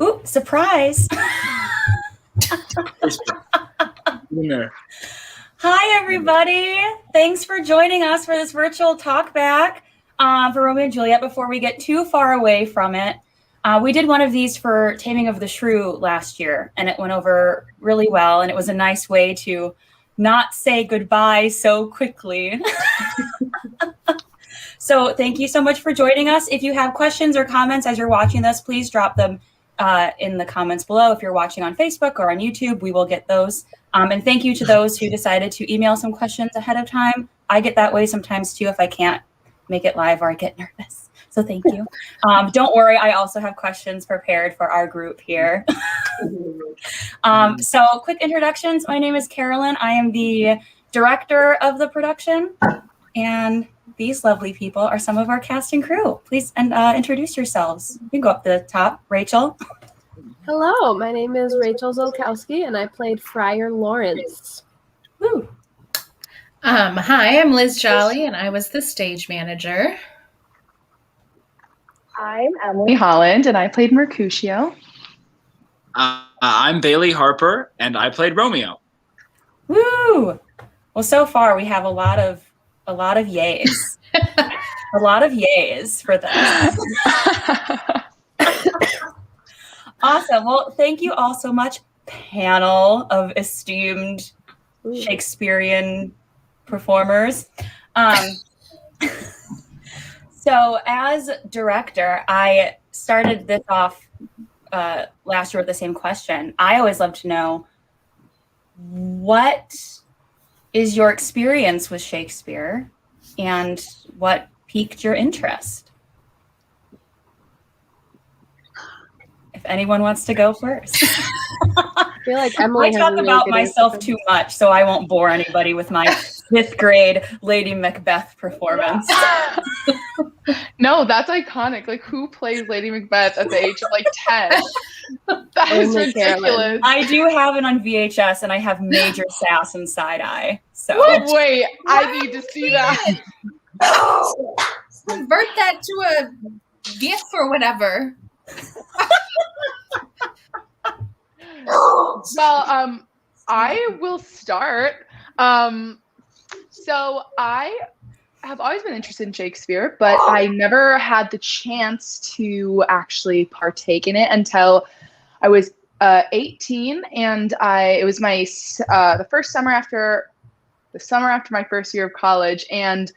Ooh, surprise. Winner. Hi, everybody. Thanks for joining us for this virtual talk back for Romeo and Juliet. Before we get too far away from it, we did one of these for Taming of the Shrew last year, and it went over really well, and it was a nice way to not say goodbye so quickly. So thank you so much for joining us. If you have questions or comments as you're watching this, please drop them in the comments below. If you're watching on Facebook or on YouTube, we will get those. And thank you to those who decided to email some questions ahead of time. I get that way sometimes too if I can't make it live or I get nervous. So thank you. Don't worry, I also have questions prepared for our group here. So quick introductions. My name is Carolyn. I am the director of the production, and these lovely people are some of our cast and crew. Please introduce yourselves. You can go up to the top. Rachel. Hello, my name is Rachel Zolkowski, and I played Friar Lawrence. Woo. Hi, I'm Liz Jolly, and I was the stage manager. I'm Emily Holland, and I played Mercutio. I'm Bailey Harper, and I played Romeo. Woo! Well, so far we have a lot of yays. A lot of yays for this. Awesome. Well, thank you all so much, panel of esteemed Shakespearean performers. So as director, I started this off last year with the same question. I always love to know, what is your experience with Shakespeare and what piqued your interest? If anyone wants to go first. I feel like Emily I talk about myself too much, so I won't bore anybody with my 5th grade Lady Macbeth performance. No, that's iconic. Like, who plays Lady Macbeth at the age of 10? That is Only ridiculous. Carolyn. I do have it on VHS, and I have major sass and side eye. So Wait, I need to see that. Convert that to a GIF or whatever. Well, I will start. So I have always been interested in Shakespeare, but I never had the chance to actually partake in it until I was 18, and it was my the summer after my first year of college, and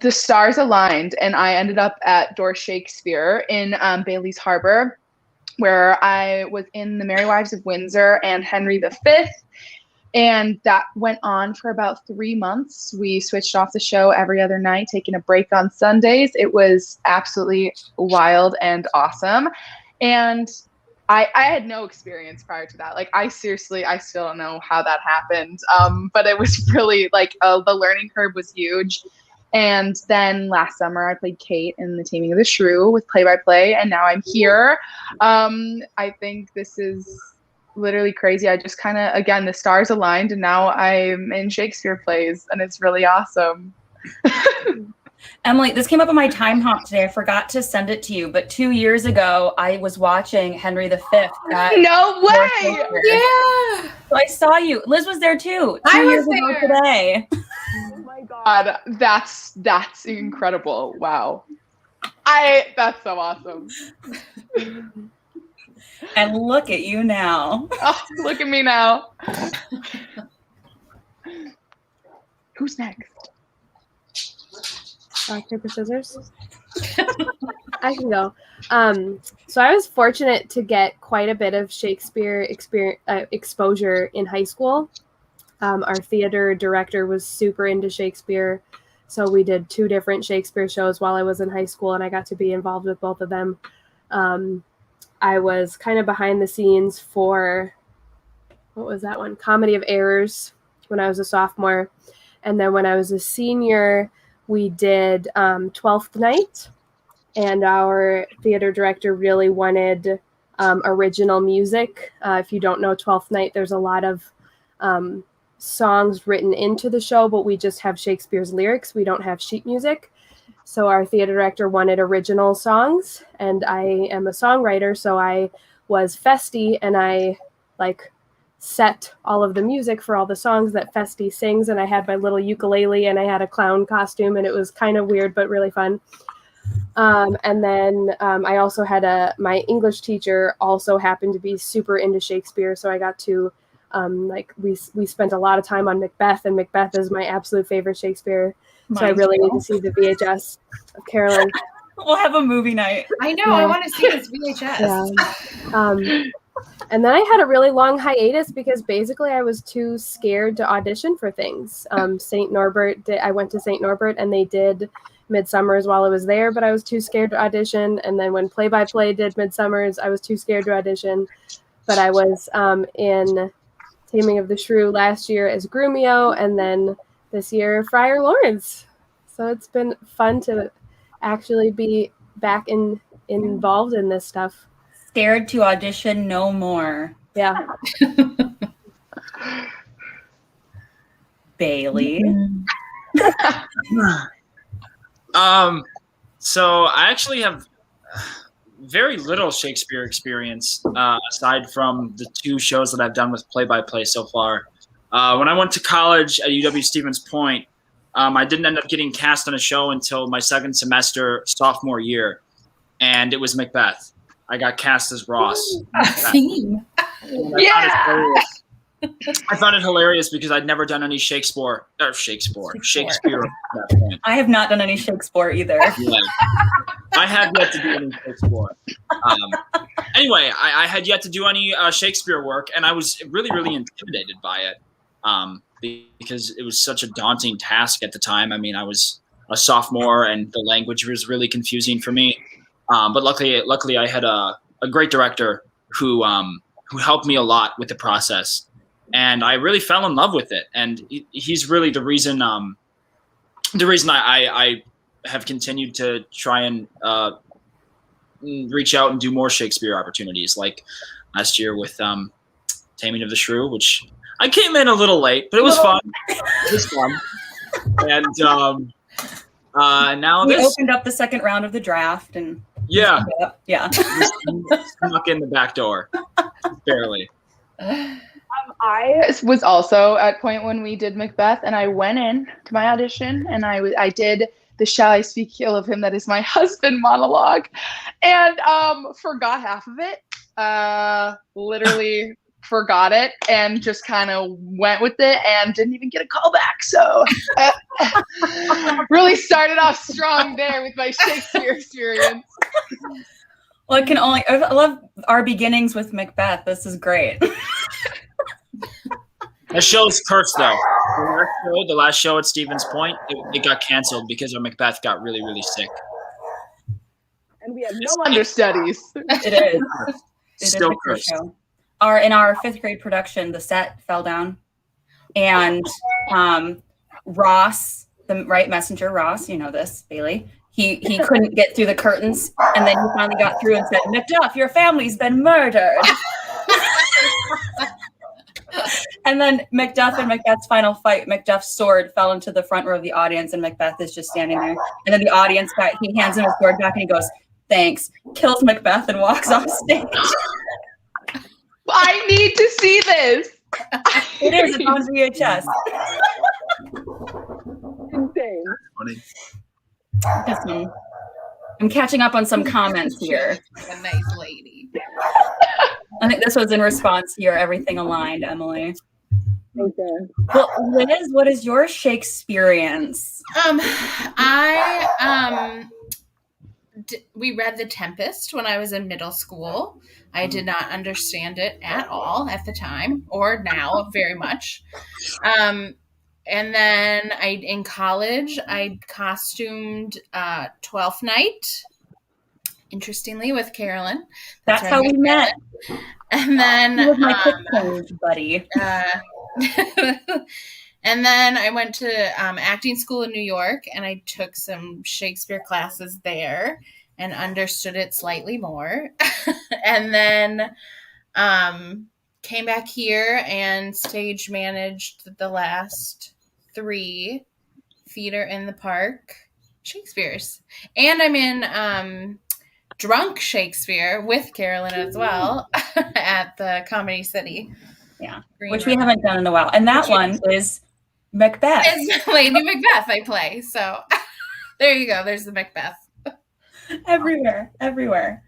the stars aligned, and I ended up at Door Shakespeare in Bailey's Harbor, where I was in The Merry Wives of Windsor and Henry V. And that went on for about 3 months. We switched off the show every other night, taking a break on Sundays. It was absolutely wild and awesome. And I had no experience prior to that. Like, I still don't know how that happened. But it was really the learning curve was huge. And then last summer I played Kate in The Taming of the Shrew with play-by-play, and now I'm here. I think this is literally crazy. I just kind of, again, the stars aligned, and now I'm in Shakespeare plays, and it's really awesome. Emily, this came up on my time hop today. I forgot to send it to you, but 2 years ago, I was watching Henry V. No way! Yeah. So I saw you. Liz was there too. I 2 years was ago there. today. Oh my God, that's incredible. Wow. That's so awesome. And look at you now. Oh, look at me now. Who's next? Rock, paper, scissors. I can go. So I was fortunate to get quite a bit of Shakespeare exposure in high school. Our theater director was super into Shakespeare, so we did 2 different Shakespeare shows while I was in high school, and I got to be involved with both of them. I was kind of behind the scenes for, what was that one? Comedy of Errors when I was a sophomore. And then when I was a senior, we did 12th Night, and our theater director really wanted original music. If you don't know 12th Night, there's a lot of songs written into the show, but we just have Shakespeare's lyrics. We don't have sheet music. So our theater director wanted original songs, and I am a songwriter, so I was Festi, and I like set all of the music for all the songs that Festi sings, and I had my little ukulele and I had a clown costume, and it was kind of weird but really fun. And then I also had my English teacher also happened to be super into Shakespeare, so I got to we spent a lot of time on Macbeth, and Macbeth is my absolute favorite Shakespeare. So I really need to see the VHS of Carolyn. We'll have a movie night. I know. I want to see this VHS. Yeah. And then I had a really long hiatus because basically I was too scared to audition for things. St. Norbert, I went to St. Norbert and they did Midsummer's while I was there, but I was too scared to audition. And then when Play by Play did Midsummer's, I was too scared to audition. But I was in Taming of the Shrew last year as Grumio, and then this year Friar Lawrence. So it's been fun to actually be back involved in this stuff. Scared to audition no more. Yeah. Bailey. So I actually have very little Shakespeare experience aside from the 2 shows that I've done with Play by Play so far. When I went to college at UW Stevens Point, I didn't end up getting cast on a show until my 2nd semester sophomore year, and it was Macbeth. I got cast as Ross. Theme. I found it hilarious because I'd never done any Shakespeare at that point. I have not done any Shakespeare either. Yeah. I have yet to do any Shakespeare. Anyway, I had yet to do any Shakespeare work, and I was really, really intimidated by it because it was such a daunting task at the time. I mean, I was a sophomore, and the language was really confusing for me. But luckily, I had a great director who helped me a lot with the process, and I really fell in love with it. And he's really the reason I have continued to try and reach out and do more Shakespeare opportunities, like last year with Taming of the Shrew, which I came in a little late, but it was fun. It was fun. And now we opened up the 2nd round of the draft, and yeah, snuck in the back door, barely. I was also at point when we did Macbeth, and I went in to my audition, and I did the "Shall I Speak Ill of Him That Is My Husband" monologue, and forgot half of it. Literally forgot it, and just kind of went with it, and didn't even get a call back. So really started off strong there with my Shakespeare experience. Well, I love our beginnings with Macbeth. This is great. That show's cursed, though. The last show at Stevens Point, it got canceled because our Macbeth got really, really sick. And we have no understudies. It is. Still cursed. Show. In our 5th grade production, the set fell down, and Ross, the right messenger, Ross, you know this, Bailey. He couldn't get through the curtains, and then he finally got through and said, "Macduff, your family's been murdered." And then Macduff and Macbeth's final fight, Macduff's sword fell into the front row of the audience, and Macbeth is just standing there. And then the audience guy, he hands him his sword back, and he goes, "Thanks," kills Macbeth, and walks off stage. I need to see this. It is. It's on VHS. Insane. Funny. I'm catching up on some comments here. A nice lady. I think this was in response to your everything aligned, Emily. Okay. Well, Liz, what is your Shakespeareance? We read The Tempest when I was in middle school. I did not understand it at all at the time, or now very much. And then in college, I costumed Twelfth Night, interestingly, with Carolyn. That's how we met. And then He was my quick buddy. And then I went to acting school in New York, and I took some Shakespeare classes there and understood it slightly more. And then came back here and stage managed the last 3 Theater in the Park Shakespeare's. And I'm in Drunk Shakespeare with Carolyn as well. at the Comedy City. Yeah, Green which room. we haven't done in a while. And that one is Macbeth. It's Lady Macbeth I play. So there you go. There's the Macbeth. Everywhere.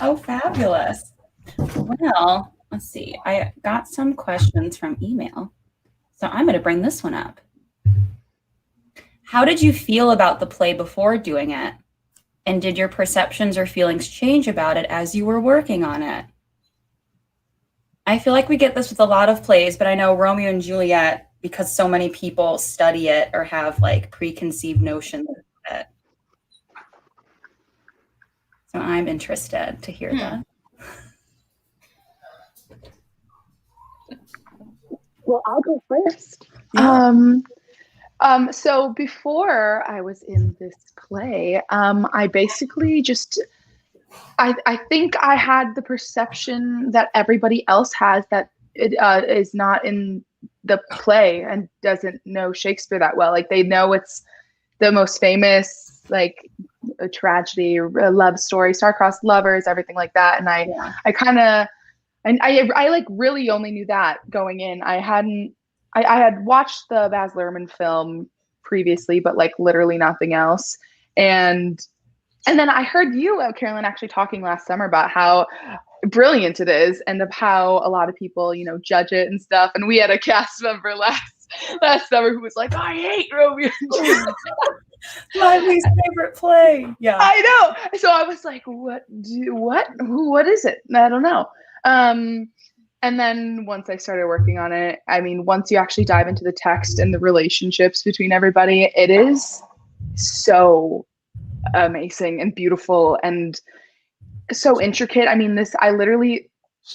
Oh, fabulous. Well, let's see. I got some questions from email. So I'm going to bring this one up. How did you feel about the play before doing it? And did your perceptions or feelings change about it as you were working on it? I feel like we get this with a lot of plays, but I know Romeo and Juliet, because so many people study it or have like preconceived notions of it. So I'm interested to hear that. Well, I'll go first. Yeah. So before I was in this play, I basically I think I had the perception that everybody else has, that it is not in the play and doesn't know Shakespeare that well. Like, they know it's the most famous, like, a tragedy, a love story, star-crossed lovers, everything like that. And I like really only knew that going in. I had watched the Baz Luhrmann film previously, but like literally nothing else. And then I heard you, Carolyn, actually talking last summer about how brilliant it is and of how a lot of people, judge it and stuff. And we had a cast member last summer who was like, I hate Romeo and Juliet. My least favorite play. Yeah. I know. So I was like, what is it? I don't know. And then once I started working on it, I mean, once you actually dive into the text and the relationships between everybody, it is so amazing and beautiful and so intricate. I mean, I literally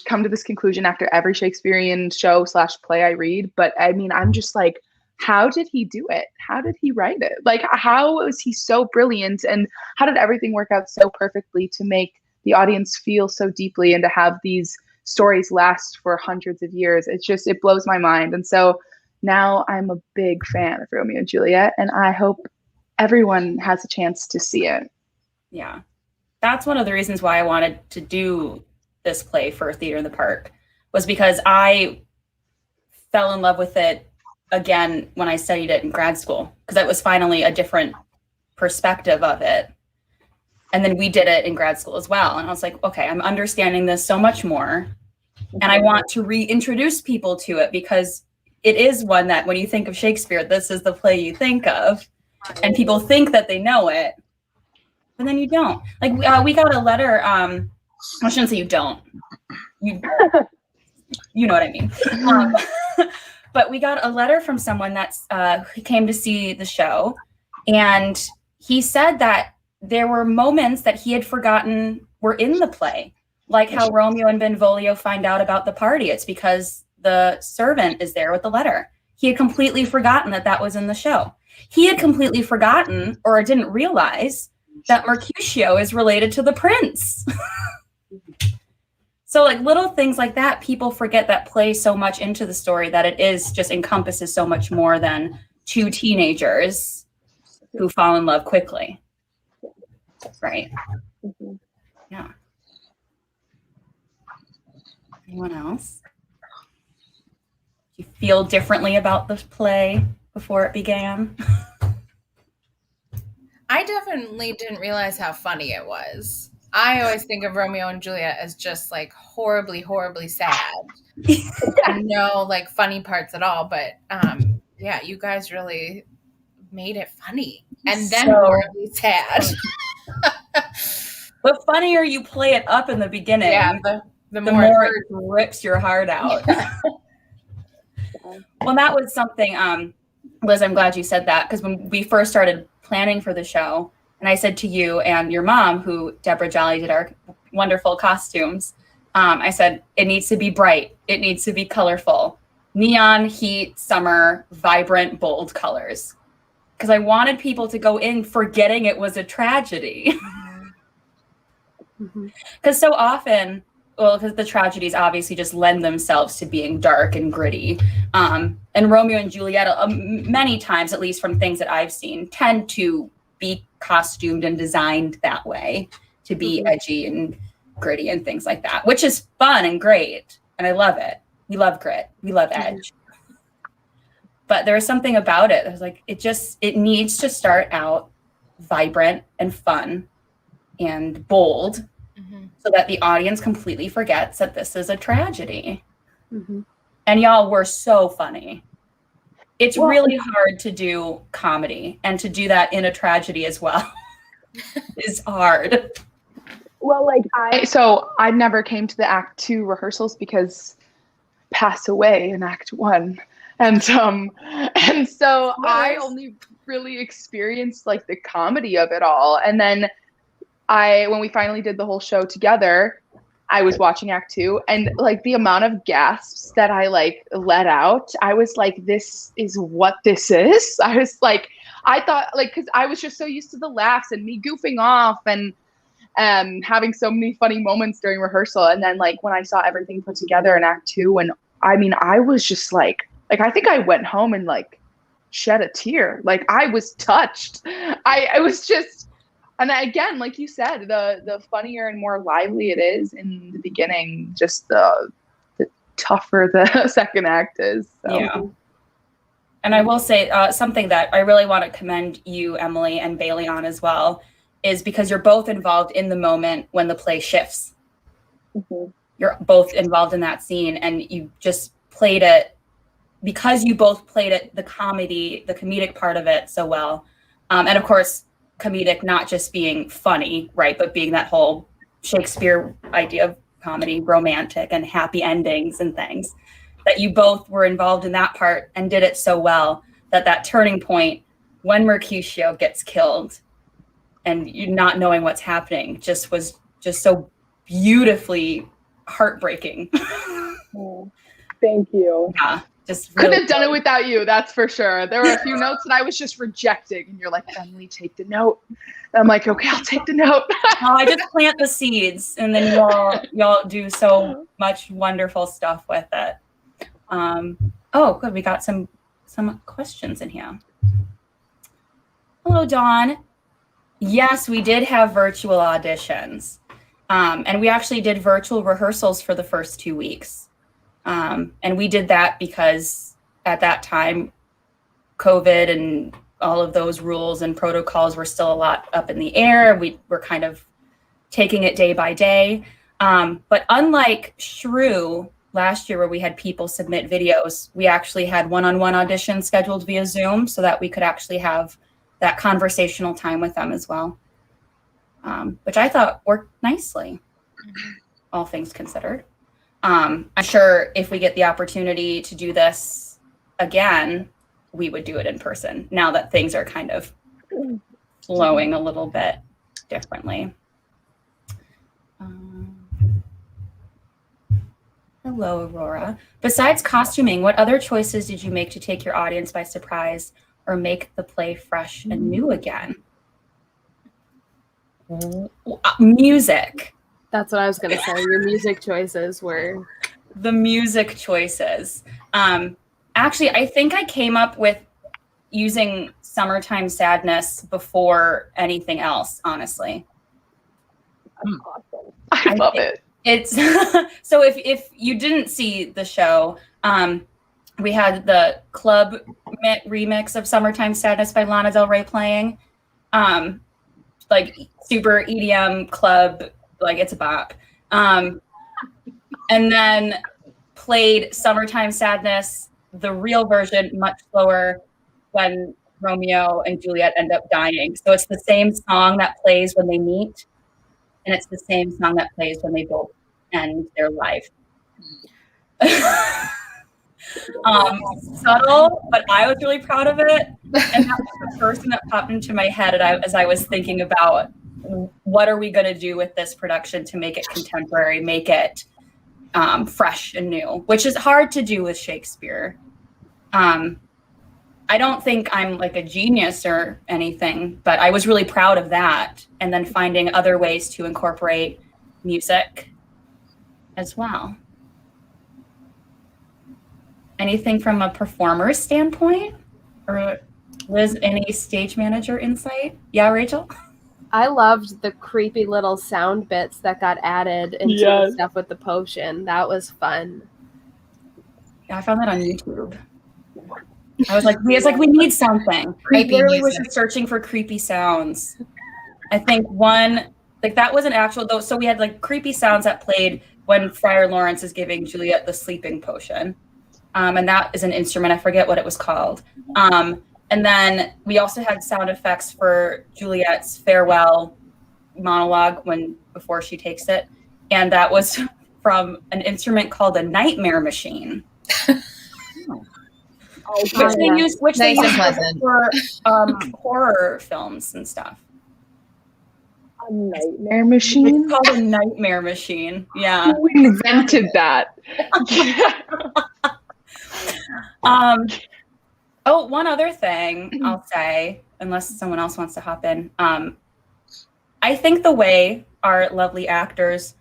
come to this conclusion after every Shakespearean show / play I read. But I mean, I'm just like, how did he do it? How did he write it? Like, how was he so brilliant? And how did everything work out so perfectly to make the audience feel so deeply and to have these stories last for hundreds of years? It blows my mind. And so now I'm a big fan of Romeo and Juliet, and I hope everyone has a chance to see it. Yeah. That's one of the reasons why I wanted to do this play for Theater in the Park, was because I fell in love with it again when I studied it in grad school, because it was finally a different perspective of it. And then we did it in grad school as well. And I was like, okay, I'm understanding this so much more. And I want to reintroduce people to it, because it is one that when you think of Shakespeare, this is the play you think of. And people think that they know it, but then you don't. Like, we got a letter. I shouldn't say you don't. You know what I mean. But we got a letter from someone who came to see the show, and he said that there were moments that he had forgotten were in the play, like how Romeo and Benvolio find out about the party. It's because the servant is there with the letter. He had completely forgotten that was in the show. He had completely forgotten or didn't realize that Mercutio is related to the prince. So like little things like that, people forget that play so much into the story that it is just encompasses so much more than two teenagers who fall in love quickly. Right. Yeah. Anyone else? Do you feel differently about the play before it began? I definitely didn't realize how funny it was. I always think of Romeo and Juliet as just like horribly, horribly sad. And no like funny parts at all. But yeah, you guys really made it funny and then horribly sad. The funnier you play it up in the beginning, the more it rips your heart out. Yeah. Well, that was something, Liz, I'm glad you said that, because when we first started planning for the show, and I said to you and your mom, who Deborah Jolly did our wonderful costumes, I said, it needs to be bright. It needs to be colorful. Neon, heat, summer, vibrant, bold colors. Because I wanted people to go in forgetting it was a tragedy. Because so often, because the tragedies obviously just lend themselves to being dark and gritty. And Romeo and Juliet, many times, at least from things that I've seen, tend to be costumed and designed that way, to be edgy and gritty and things like that, which is fun and great. And I love it. We love grit. We love edge. But there's something about it. I was like, it needs to start out vibrant and fun and bold so that the audience completely forgets that this is a tragedy. And y'all were so funny. It's really hard to do comedy, and to do that in a tragedy as well is hard. Well, like I never came to the Act 2 rehearsals because passed away in Act 1. And so I only really experienced like the comedy of it all. And then when we finally did the whole show together, I was watching Act 2, and like the amount of gasps that I like let out, I was like, this is what this is. I thought like, cause I was just so used to the laughs and me goofing off and having so many funny moments during rehearsal. And then like when I saw everything put together in Act 2, and I mean, I was just like I think I went home and like shed a tear. Like I was touched. I was just, and again, like you said, the funnier and more lively it is in the beginning, just the tougher the second act is. So. Yeah. And I will say something that I really want to commend you, Emily, and Bailey on as well, is because you're both involved in the moment when the play shifts. You're both involved in that scene, and you just played it because you both played it, the comedic part of it so well. And of course, comedic, not just being funny, right, but being that whole Shakespeare idea of comedy, romantic and happy endings and things, that you both were involved in that part and did it so well that turning point when Mercutio gets killed and you not knowing what's happening was so beautifully heartbreaking. Thank you. Yeah. Just couldn't have done it without you, that's for sure. There were a few notes that I was just rejecting, and you're like, Emily, take the note. And I'm like, okay, I'll take the note. I just plant the seeds, and then y'all do so much wonderful stuff with it. Oh, good. We got some questions in here. Hello, Dawn. Yes, we did have virtual auditions, and we actually did virtual rehearsals for the first 2 weeks. And we did that because at that time, COVID and all of those rules and protocols were still a lot up in the air. We were kind of taking it day by day. But unlike Shrew last year, where we had people submit videos, we actually had one-on-one auditions scheduled via Zoom so that we could actually have that conversational time with them as well, which I thought worked nicely, all things considered. I'm sure if we get the opportunity to do this again, we would do it in person now that things are kind of flowing a little bit differently. Hello, Aurora. Besides costuming, what other choices did you make to take your audience by surprise or make the play fresh and new again? Music. That's what I was going to say. Your music choices were... The music choices. Actually, I think I came up with using Summertime Sadness before anything else, honestly. That's awesome. I love it. It's so if you didn't see the show, we had the club remix of Summertime Sadness by Lana Del Rey playing, like super EDM club, like it's a bop. And then played Summertime Sadness, the real version, much slower, when Romeo and Juliet end up dying. So it's the same song that plays when they meet, and it's the same song that plays when they both end their life. Subtle, but I was really proud of it. And that was the first thing that popped into my head as I was thinking about what are we going to do with this production to make it contemporary, make it fresh and new, which is hard to do with Shakespeare. I don't think I'm like a genius or anything, but I was really proud of that. And then finding other ways to incorporate music as well. Anything from a performer's standpoint? Or Liz, any stage manager insight? Yeah, Rachel? I loved the creepy little sound bits that got added into the stuff with the potion. That was fun. Yeah, I found that on YouTube. I was like, we need something. Creepy I literally was music. just searching for creepy sounds. I think one, like that was an actual, though. So we had like creepy sounds that played when Friar Lawrence is giving Juliet the sleeping potion. And that is an instrument. I forget what it was called. And then we also had sound effects for Juliet's farewell monologue before she takes it. And that was from an instrument called a nightmare machine. Which they use for horror films and stuff. A nightmare machine? It's called a nightmare machine. Yeah. Who invented that? One other thing I'll say, unless someone else wants to hop in. I think the way our lovely actors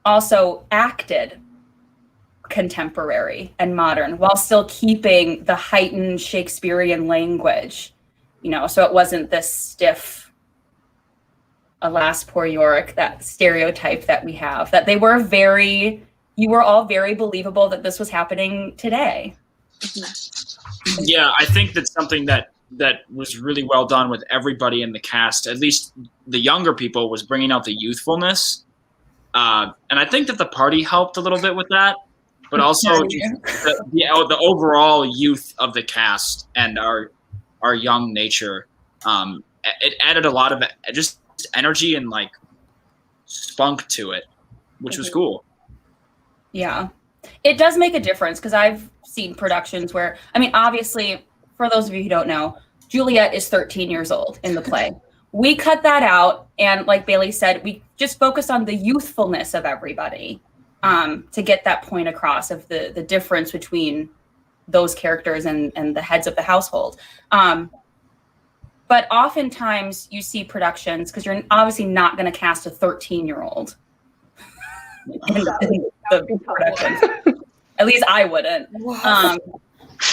also acted contemporary and modern while still keeping the heightened Shakespearean language, so it wasn't this stiff, alas, poor Yorick, that stereotype that we have, that you were all very believable that this was happening today. Yeah, I think that's something that was really well done with everybody in the cast, at least the younger people, was bringing out the youthfulness. And I think that the party helped a little bit with that. But also the overall youth of the cast and our young nature, it added a lot of just energy and like spunk to it, which was cool. Yeah, it does make a difference because I've seen productions where, obviously, for those of you who don't know, Juliet is 13 years old in the play. We cut that out, and like Bailey said, we just focused on the youthfulness of everybody. To get that point across of the difference between those characters and the heads of the household. But oftentimes you see productions, because you're obviously not going to cast a 13-year-old in the production. At least I wouldn't.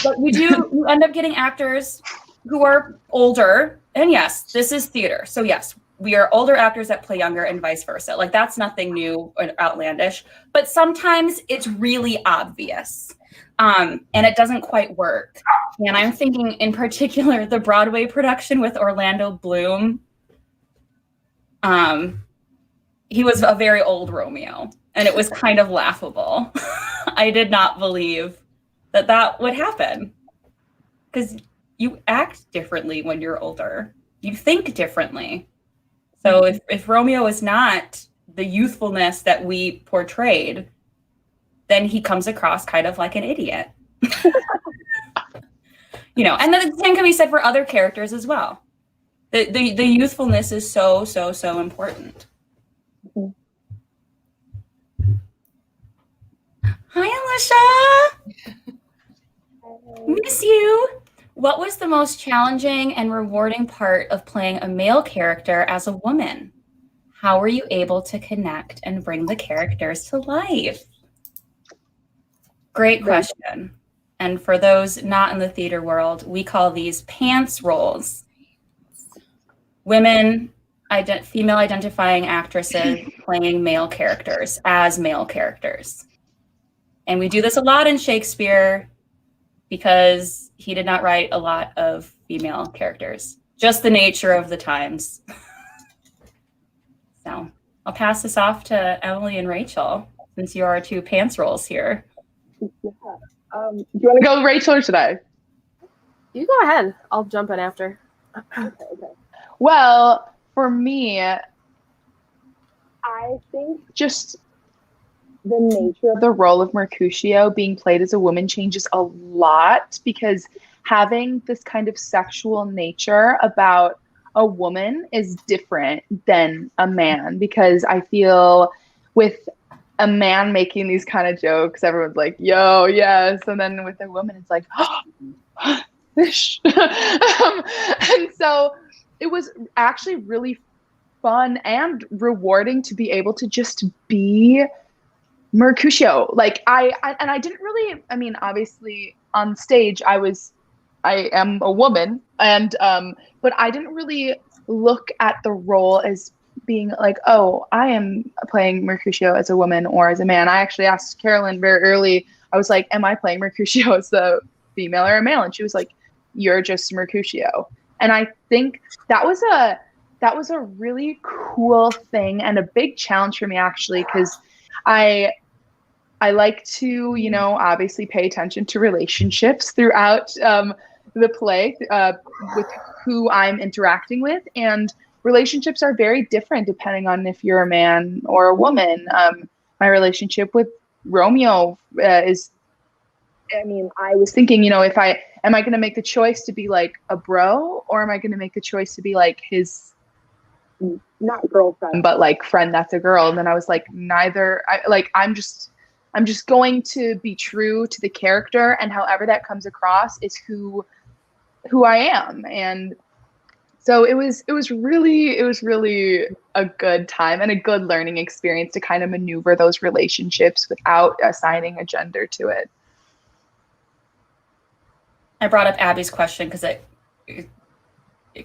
But you end up getting actors who are older. And yes, this is theater. So yes, we are older actors that play younger and vice versa. Like that's nothing new or outlandish, but sometimes it's really obvious and it doesn't quite work. And I'm thinking in particular, the Broadway production with Orlando Bloom. He was a very old Romeo and it was kind of laughable. I did not believe that would happen because you act differently when you're older. You think differently. So if Romeo is not the youthfulness that we portrayed, then he comes across kind of like an idiot. And then the same can be said for other characters as well. The youthfulness is so, so, so important. Hi, Alicia. Miss you. What was the most challenging and rewarding part of playing a male character as a woman? How were you able to connect and bring the characters to life? Great question. And for those not in the theater world, we call these pants roles. Women, female identifying actresses playing male characters as male characters. And we do this a lot in Shakespeare because he did not write a lot of female characters. Just the nature of the times. So I'll pass this off to Emily and Rachel, since you are our two pants roles here. Yeah. Do you want to go with Rachel or should I? You go ahead. I'll jump in after. Okay. Well, for me, I think just the nature of the role of Mercutio being played as a woman changes a lot because having this kind of sexual nature about a woman is different than a man, because I feel with a man making these kind of jokes, everyone's like, yo, yes. And then with a woman, it's like, and so it was actually really fun and rewarding to be able to just be Mercutio. Like I didn't really, obviously on stage I am a woman, and but I didn't really look at the role as being like, oh, I am playing Mercutio as a woman or as a man. I actually asked Carolyn very early, I was like, am I playing Mercutio as a female or a male? And she was like, you're just Mercutio. And I think that was a really cool thing and a big challenge for me, actually, because I like to, obviously pay attention to relationships throughout the play with who I'm interacting with. And relationships are very different depending on if you're a man or a woman. My relationship with Romeo I was thinking, am I going to make the choice to be like a bro, or am I going to make the choice to be like his, not girlfriend, but like friend that's a girl? And then I was like, neither. I'm just going to be true to the character, and however that comes across is who I am. And so it was really a good time and a good learning experience to kind of maneuver those relationships without assigning a gender to it. I brought up Abby's question because it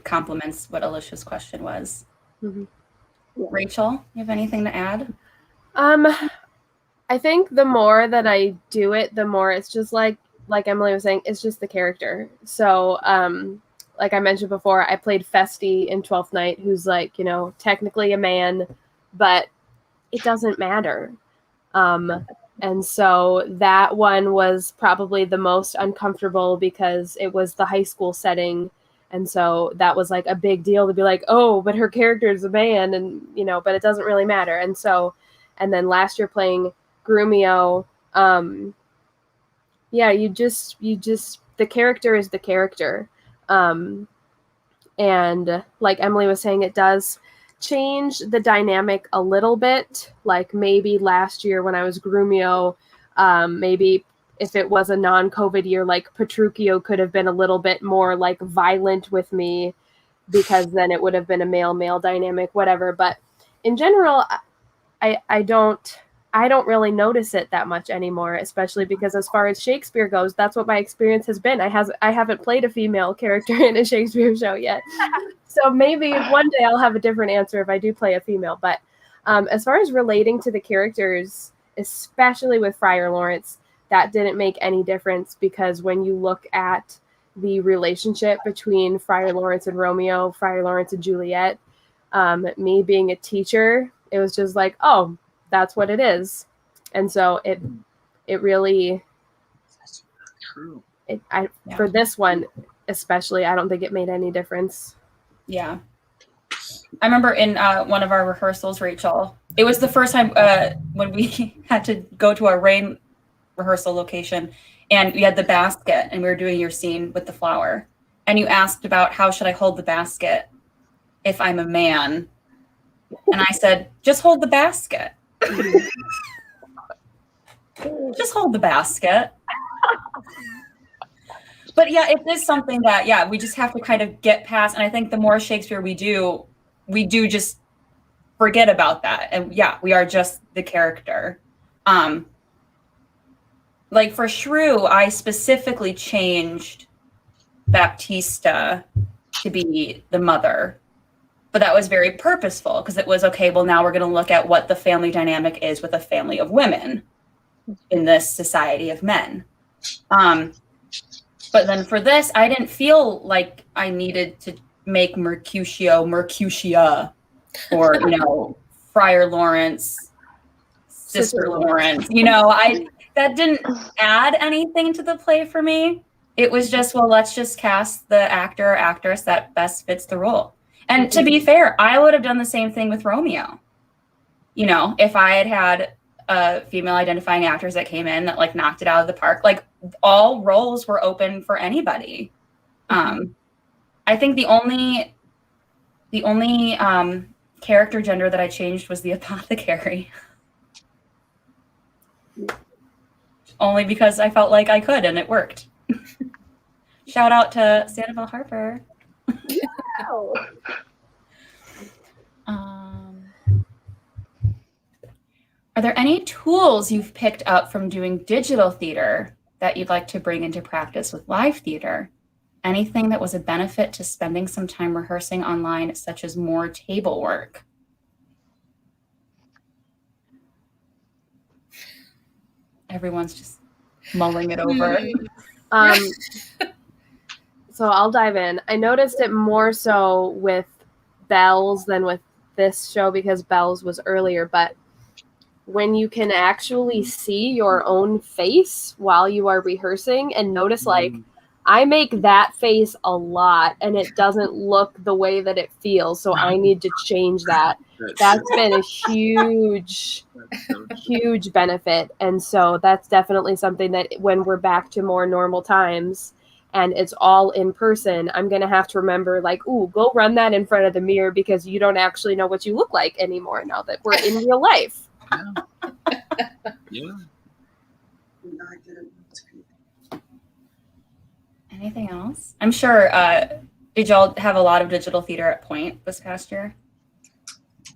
complements what Alicia's question was. Mm-hmm. Rachel, you have anything to add? I think the more that I do it, the more it's just like Emily was saying, it's just the character. So, like I mentioned before, I played Festi in 12th Night, who's like, technically a man, but it doesn't matter. And so that one was probably the most uncomfortable because it was the high school setting. And so that was like a big deal to be like, oh, but her character is a man, and, but it doesn't really matter. And so, and then last year playing Grumio, you just, the character is the character. And like Emily was saying, it does change the dynamic a little bit. Like maybe last year when I was Grumio, maybe if it was a non-COVID year, like Petruchio could have been a little bit more like violent with me, because then it would have been a male-male dynamic, whatever. But in general, I don't really notice it that much anymore, especially because as far as Shakespeare goes, that's what my experience has been. I haven't played a female character in a Shakespeare show yet. So maybe one day I'll have a different answer if I do play a female. But as far as relating to the characters, especially with Friar Lawrence, that didn't make any difference, because when you look at the relationship between Friar Lawrence and Romeo, Friar Lawrence and Juliet, me being a teacher, it was just like, oh, that's what it is. And so it really, True. For this one especially, I don't think it made any difference. Yeah. I remember in one of our rehearsals, Rachel, it was the first time when we had to go to our rain rehearsal location, and we had the basket, and we were doing your scene with the flower. And you asked about how should I hold the basket if I'm a man? And I said, just hold the basket. Just hold the basket. But yeah, it is something that, we just have to kind of get past. And I think the more Shakespeare we do just forget about that. And we are just the character. Like for Shrew, I specifically changed Baptista to be the mother. But that was very purposeful, because it was, okay, well, now we're going to look at what the family dynamic is with a family of women in this society of men. But then for this, I didn't feel like I needed to make Mercutio Mercutia, or, Friar Lawrence, Sister Lawrence. That didn't add anything to the play for me. It was just, well, let's just cast the actor or actress that best fits the role. And to be fair, I would have done the same thing with Romeo. If I had female identifying actors that came in that like knocked it out of the park, like all roles were open for anybody. I think the only character gender that I changed was the apothecary. Only because I felt like I could, and it worked. Shout out to Sanibel Harper. Wow. Are there any tools you've picked up from doing digital theater that you'd like to bring into practice with live theater? anything that was a benefit to spending some time rehearsing online, such as more table work? Everyone's just mulling it over. So I'll dive in. I noticed it more so with Bells than with this show because Bells was earlier, but when you can actually see your own face while you are rehearsing and notice, like, I make that face a lot and it doesn't look the way that it feels, so I need to change that. That's been a huge benefit. And so that's definitely something that when we're back to more normal times and it's all in person, I'm going to have to remember, like, ooh, go run that in front of the mirror because you don't actually know what you look like anymore now that we're in real life. Yeah. Anything else? I'm sure, did y'all have a lot of digital theater at Point this past year?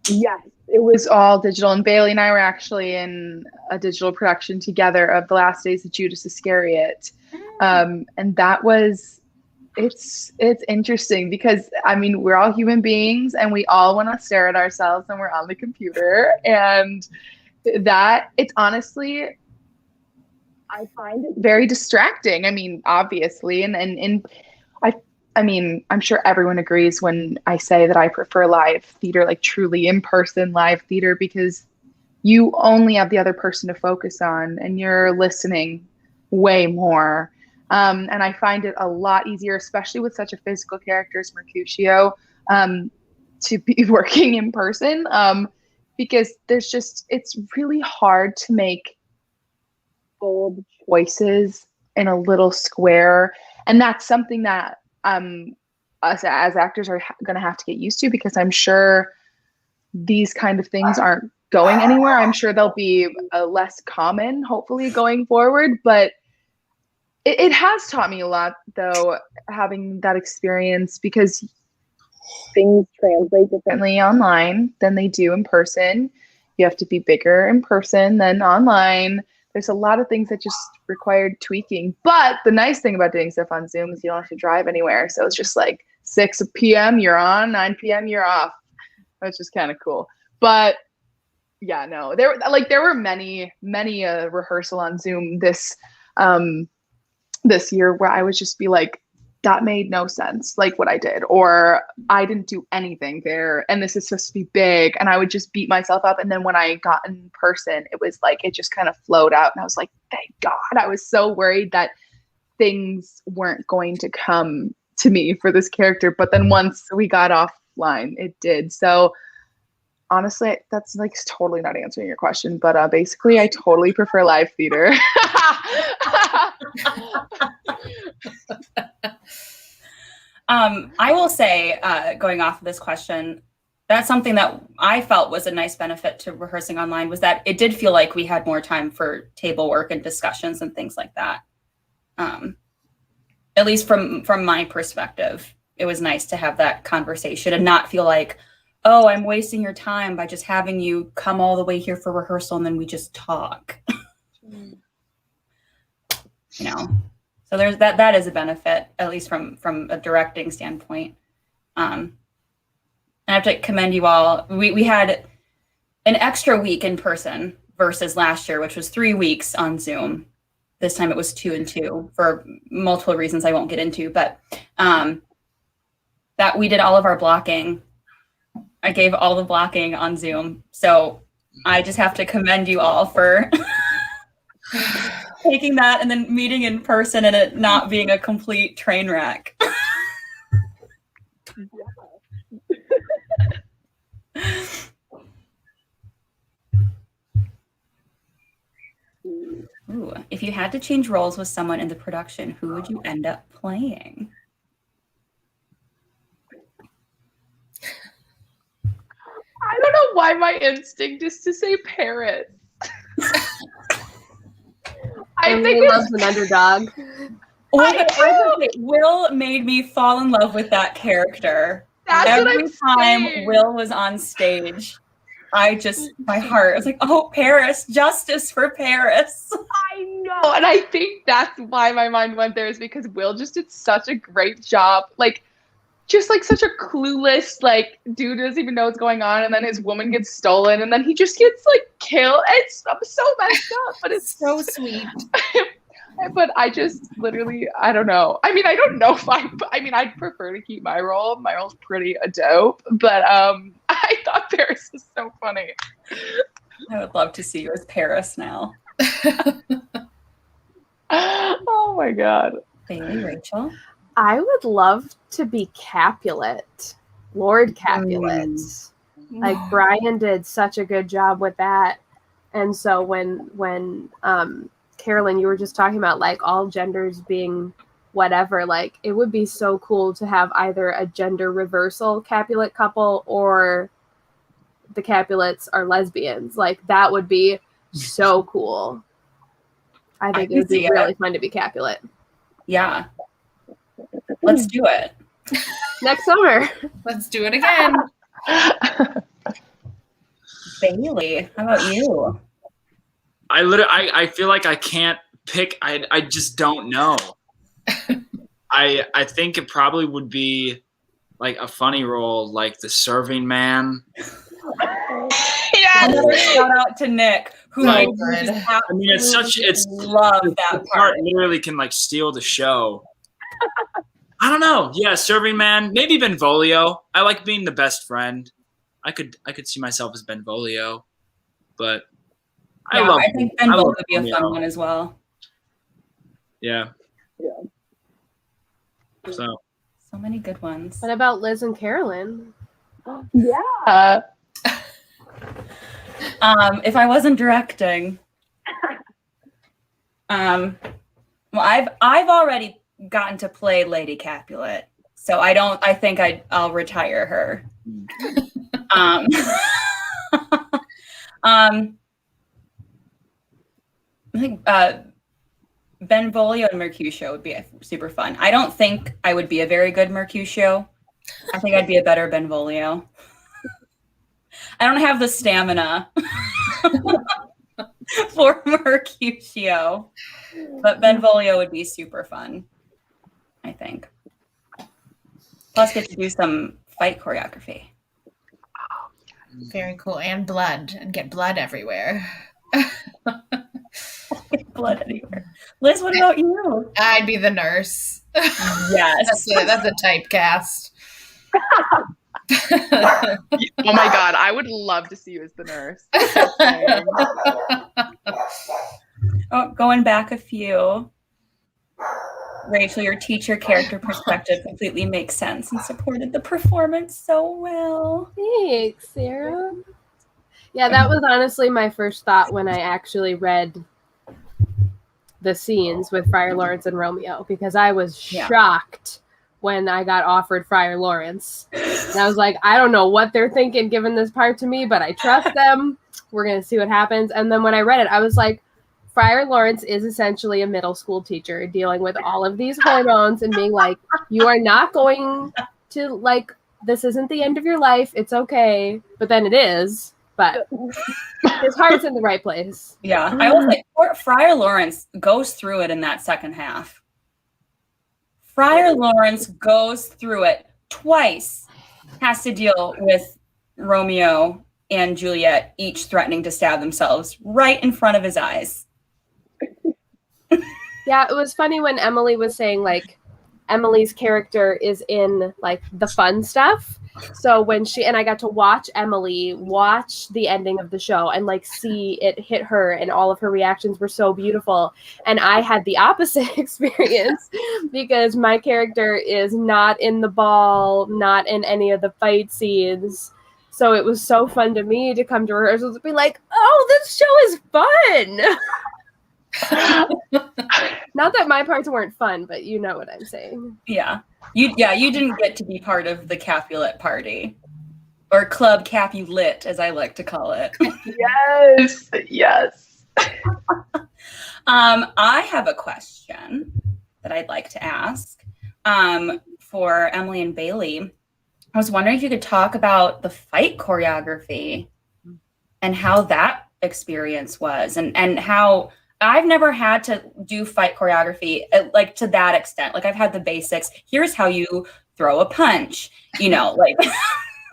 Yes, it was all digital. And Bailey and I were actually in a digital production together of The Last Days of Judas Iscariot. And that was, it's interesting because, I mean, we're all human beings and we all want to stare at ourselves when we're on the computer. And that, it's honestly, I find it very distracting. I mean, obviously, and I mean, I'm sure everyone agrees when I say that I prefer live theater, like truly in-person live theater, because you only have the other person to focus on and you're listening way more. And I find it a lot easier, especially with such a physical character as Mercutio, to be working in person, because it's really hard to make bold choices in a little square. And that's something that us as actors are going to have to get used to, because I'm sure these kind of things aren't going anywhere. I'm sure they'll be less common, hopefully, going forward. But it has taught me a lot, though, having that experience, because things translate differently online than they do in person. You have to be bigger in person than online. There's a lot of things that just required tweaking. But the nice thing about doing stuff on Zoom is you don't have to drive anywhere. So it's just like 6 p.m. you're on, 9 p.m. you're off. That's just kind of cool. But yeah, no, there were many rehearsal on Zoom this year where I would just be like, that made no sense, like what I did, or I didn't do anything there, and this is supposed to be big, and I would just beat myself up. And then when I got in person, it was like it just kind of flowed out, and I was like, thank God. I was so worried that things weren't going to come to me for this character, but then once we got offline, it did. So honestly, that's like totally not answering your question, but basically, I totally prefer live theater. I will say, going off of this question, that's something that I felt was a nice benefit to rehearsing online, was that it did feel like we had more time for table work and discussions and things like that. At least from my perspective, it was nice to have that conversation and not feel like, oh, I'm wasting your time by just having you come all the way here for rehearsal and then we just talk. You know, so there's that is a benefit, at least from a directing standpoint. And I have to commend you all. We had an extra week in person versus last year, which was 3 weeks on Zoom. This time it was 2 and 2 for multiple reasons I won't get into, but that we did all of our blocking. I gave all the blocking on Zoom. So I just have to commend you all for taking that and then meeting in person and it not being a complete train wreck. Ooh, if you had to change roles with someone in the production, who would you end up playing? I don't know why my instinct is to say Paris. I think loves an underdog. Will made me fall in love with that character. That's every what I'm time saying. Will was on stage. my heart was like, oh, Paris, justice for Paris. I know. And I think that's why my mind went there, is because Will just did such a great job. Like, just like such a clueless, like, dude doesn't even know what's going on. And then his woman gets stolen. And then he just gets like killed. It's so messed up, but it's So sweet. But I just literally, I don't know. I mean, I don't know if I'd prefer to keep my role. My role's pretty dope. But I thought Paris was so funny. I would love to see you as Paris now. Oh my God. Bailey, Rachel? I would love to be Capulet, Lord Capulet. Like Brian did such a good job with that. And so when Carolyn, you were just talking about like all genders being whatever, like it would be so cool to have either a gender reversal Capulet couple or the Capulets are lesbians. Like that would be so cool. I think it would be really fun to be Capulet. Yeah. Let's do it. Next summer. Let's do it again. Bailey, how about you? I feel like I can't pick. I just don't know. I think it probably would be like a funny role, like the serving man. Yes. Another shout out to Nick, who So I good. mean, it's love that part. literally can like steal the show. I don't know. Yeah, serving man, maybe Benvolio. I like being the best friend. I could see myself as Benvolio, but I think Benvolio would be a fun one as well. Yeah. So many good ones. What about Liz and Carolyn? Yeah. If I wasn't directing, well, I've already gotten to play Lady Capulet, so I think I'll retire her. I think Benvolio and Mercutio would be super fun. I don't think I would be a very good Mercutio. I think I'd be a better Benvolio. I don't have the stamina for Mercutio, but Benvolio would be super fun, I think. Plus get to do some fight choreography. Very cool. And blood. And get blood everywhere. Blood anywhere. Liz, what about you? I'd be the nurse. Yes. That's a typecast. Oh my God, I would love to see you as the nurse. Going back a few. Rachel, your teacher character perspective completely makes sense and supported the performance so well. Thanks, Sarah. Yeah, that was honestly my first thought when I actually read the scenes with Friar Lawrence and Romeo, because I was shocked when I got offered Friar Lawrence. And I was like, I don't know what they're thinking giving this part to me, but I trust them. We're going to see what happens. And then when I read it, I was like, Friar Lawrence is essentially a middle school teacher dealing with all of these hormones and being like, you are not going to, like, this isn't the end of your life. It's okay. But then it is. But his heart's in the right place. Yeah. I was like, Friar Lawrence goes through it in that second half. Friar Lawrence goes through it twice, has to deal with Romeo and Juliet each threatening to stab themselves right in front of his eyes. Yeah, it was funny when Emily was saying, like, Emily's character is in, like, the fun stuff. So when I got to watch Emily watch the ending of the show and, like, see it hit her, and all of her reactions were so beautiful. And I had the opposite experience because my character is not in the ball, not in any of the fight scenes. So it was so fun to me to come to rehearsals and be like, oh, this show is fun. Not that my parts weren't fun, but you know what I'm saying. Yeah. You didn't get to be part of the Capulet party. Or Club Capulet, as I like to call it. Yes. I have a question that I'd like to ask for Emily and Bailey. I was wondering if you could talk about the fight choreography and how that experience was, and how I've never had to do fight choreography like to that extent. Like I've had the basics. Here's how you throw a punch, like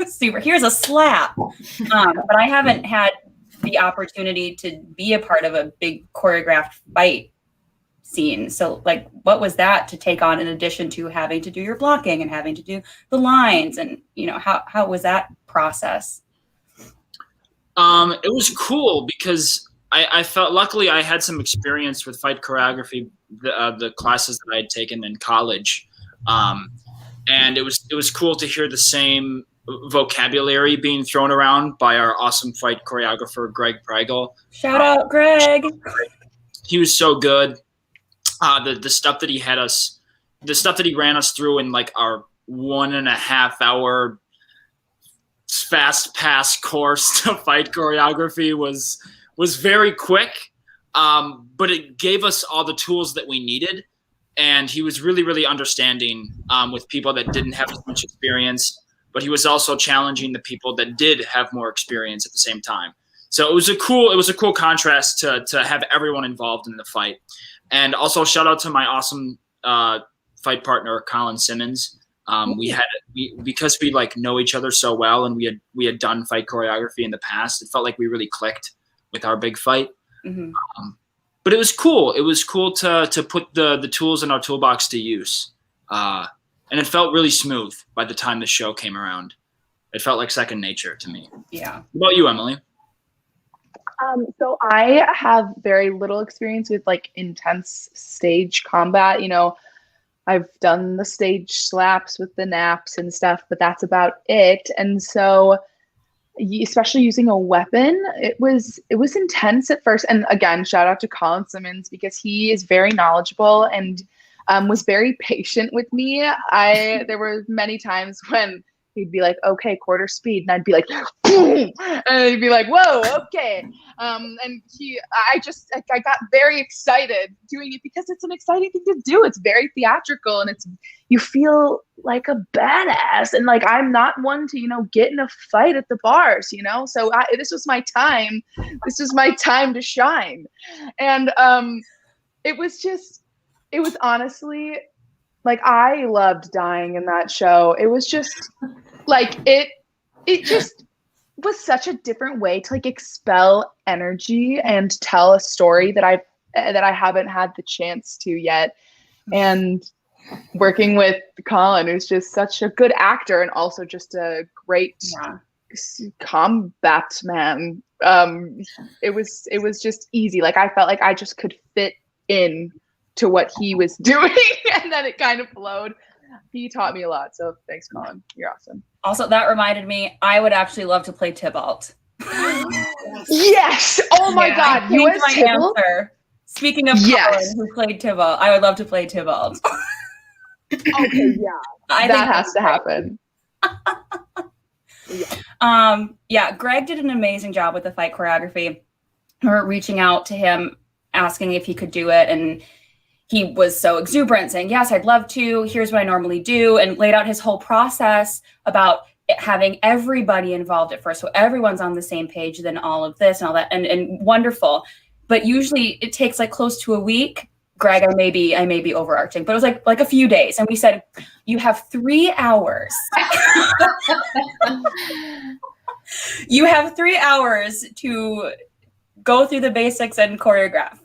super, here's a slap. But I haven't had the opportunity to be a part of a big choreographed fight scene. So like, what was that to take on in addition to having to do your blocking and having to do the lines, and how was that process? It was cool because I felt, luckily I had some experience with fight choreography, the classes that I had taken in college. And it was cool to hear the same vocabulary being thrown around by our awesome fight choreographer, Greg Pregel. Shout out, Greg. He was so good. The stuff that the stuff that he ran us through in like our 1.5 hour fast pass course to fight choreography was very quick, but it gave us all the tools that we needed. And he was really, really understanding with people that didn't have as much experience, but he was also challenging the people that did have more experience at the same time. So it was a cool contrast to have everyone involved in the fight. And also shout out to my awesome fight partner, Colin Simmons. Because we like know each other so well, and we had done fight choreography in the past. It felt like we really clicked with our big fight. Mm-hmm. But it was cool. It was cool to put the tools in our toolbox to use. And it felt really smooth by the time the show came around. It felt like second nature to me. Yeah. What about you, Emily? So I have very little experience with like intense stage combat. I've done the stage slaps with the naps and stuff, but that's about it. And so, especially using a weapon, it was intense at first. And again, shout out to Colin Simmons, because he is very knowledgeable and was very patient with me. There were many times when he'd be like, okay, quarter speed. And I'd be like, boom! And he'd be like, whoa, okay. And I got very excited doing it because it's an exciting thing to do. It's very theatrical, and you feel like a badass. And like, I'm not one to, get in a fight at the bars, so this was my time. This was my time to shine. And it was honestly, like, I loved dying in that show. It was just like, it just was such a different way to like expel energy and tell a story that I haven't had the chance to yet. And working with Colin, who's just such a good actor and also just a great combat man. It was just easy. Like, I felt like I just could fit in to what he was doing, and then it kind of flowed. He taught me a lot, so thanks, Colin. You're awesome. Also, that reminded me, I would actually love to play Tybalt. Yes! Oh my God! You my Tybalt? Answer. Speaking of Colin, who played Tybalt, I would love to play Tybalt. Okay, yeah. That has to happen. Greg did an amazing job with the fight choreography. We're reaching out to him, asking if he could do it, and he was so exuberant, saying, yes, I'd love to. Here's what I normally do, and laid out his whole process about having everybody involved at first. So everyone's on the same page, then all of this and all that, and wonderful. But usually it takes like close to a week. Greg, I may be overarching, but it was like a few days. And we said, you have 3 hours. You have 3 hours to go through the basics and choreograph.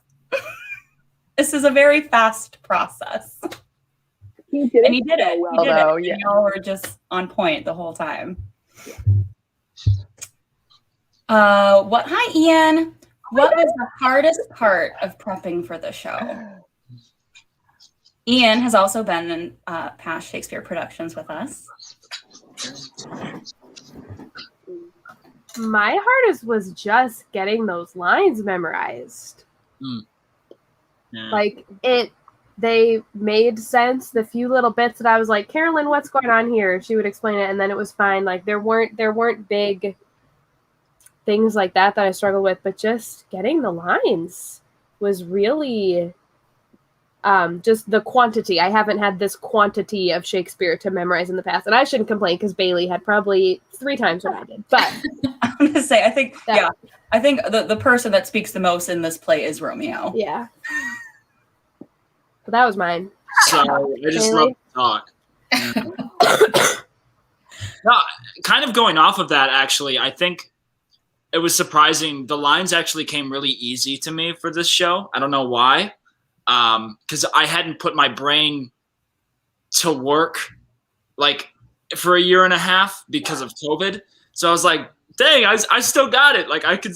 This is a very fast process. He did it. And he did it. Well, he did though, it. yeah. Y'all were just on point the whole time. Hi, Ian. What was the hardest part of prepping for the show? Ian has also been in past Shakespeare productions with us. My hardest was just getting those lines memorized. Yeah. Like, they made sense. The few little bits that I was like, Carolyn, what's going on here? She would explain it, and then it was fine. Like, there weren't big things like that I struggled with, but just getting the lines was really Just the quantity. I haven't had this quantity of Shakespeare to memorize in the past. And I shouldn't complain because Bailey had probably 3 times what I did. But I'm going to say, I think the person that speaks the most in this play is Romeo. Yeah. But that was mine. So I just Bailey? love to talk. No, kind of going off of that, actually, I think it was surprising. The lines actually came really easy to me for this show. I don't know why. Because I hadn't put my brain to work like for a year and a half because of COVID. So I was like, dang, I still got it. Like I could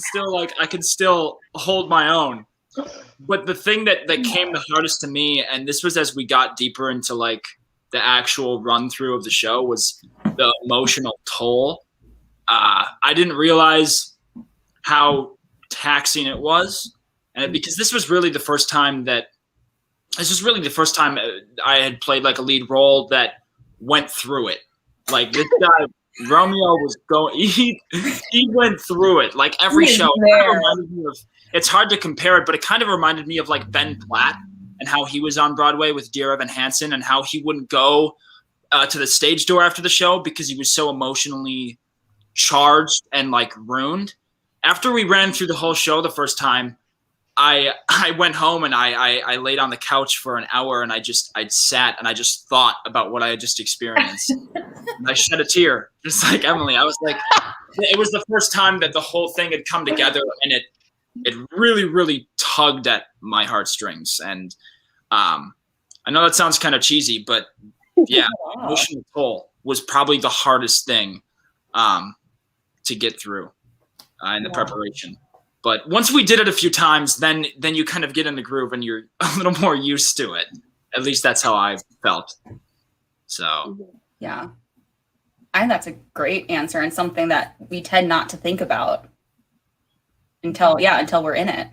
still hold my own. But the thing that came the hardest to me, and this was as we got deeper into like the actual run through of the show, was the emotional toll. I didn't realize how taxing it was. And because this was really the first time I had played like a lead role that went through it. Like this guy, Romeo was going, he went through it like every show. It kind of reminded me of, it's hard to compare it, but it kind of reminded me of like Ben Platt and how he was on Broadway with Dear Evan Hansen and how he wouldn't go to the stage door after the show because he was so emotionally charged and like ruined. After we ran through the whole show the first time, I went home and I laid on the couch for an hour and I sat and I just thought about what I had just experienced. And I shed a tear, just like Emily. I was like, it was the first time that the whole thing had come together and it really, really tugged at my heartstrings. And I know that sounds kind of cheesy, but yeah, emotional toll was probably the hardest thing to get through in the preparation. But once we did it a few times, then you kind of get in the groove and you're a little more used to it. At least that's how I felt. So yeah, I think that's a great answer and something that we tend not to think about until we're in it,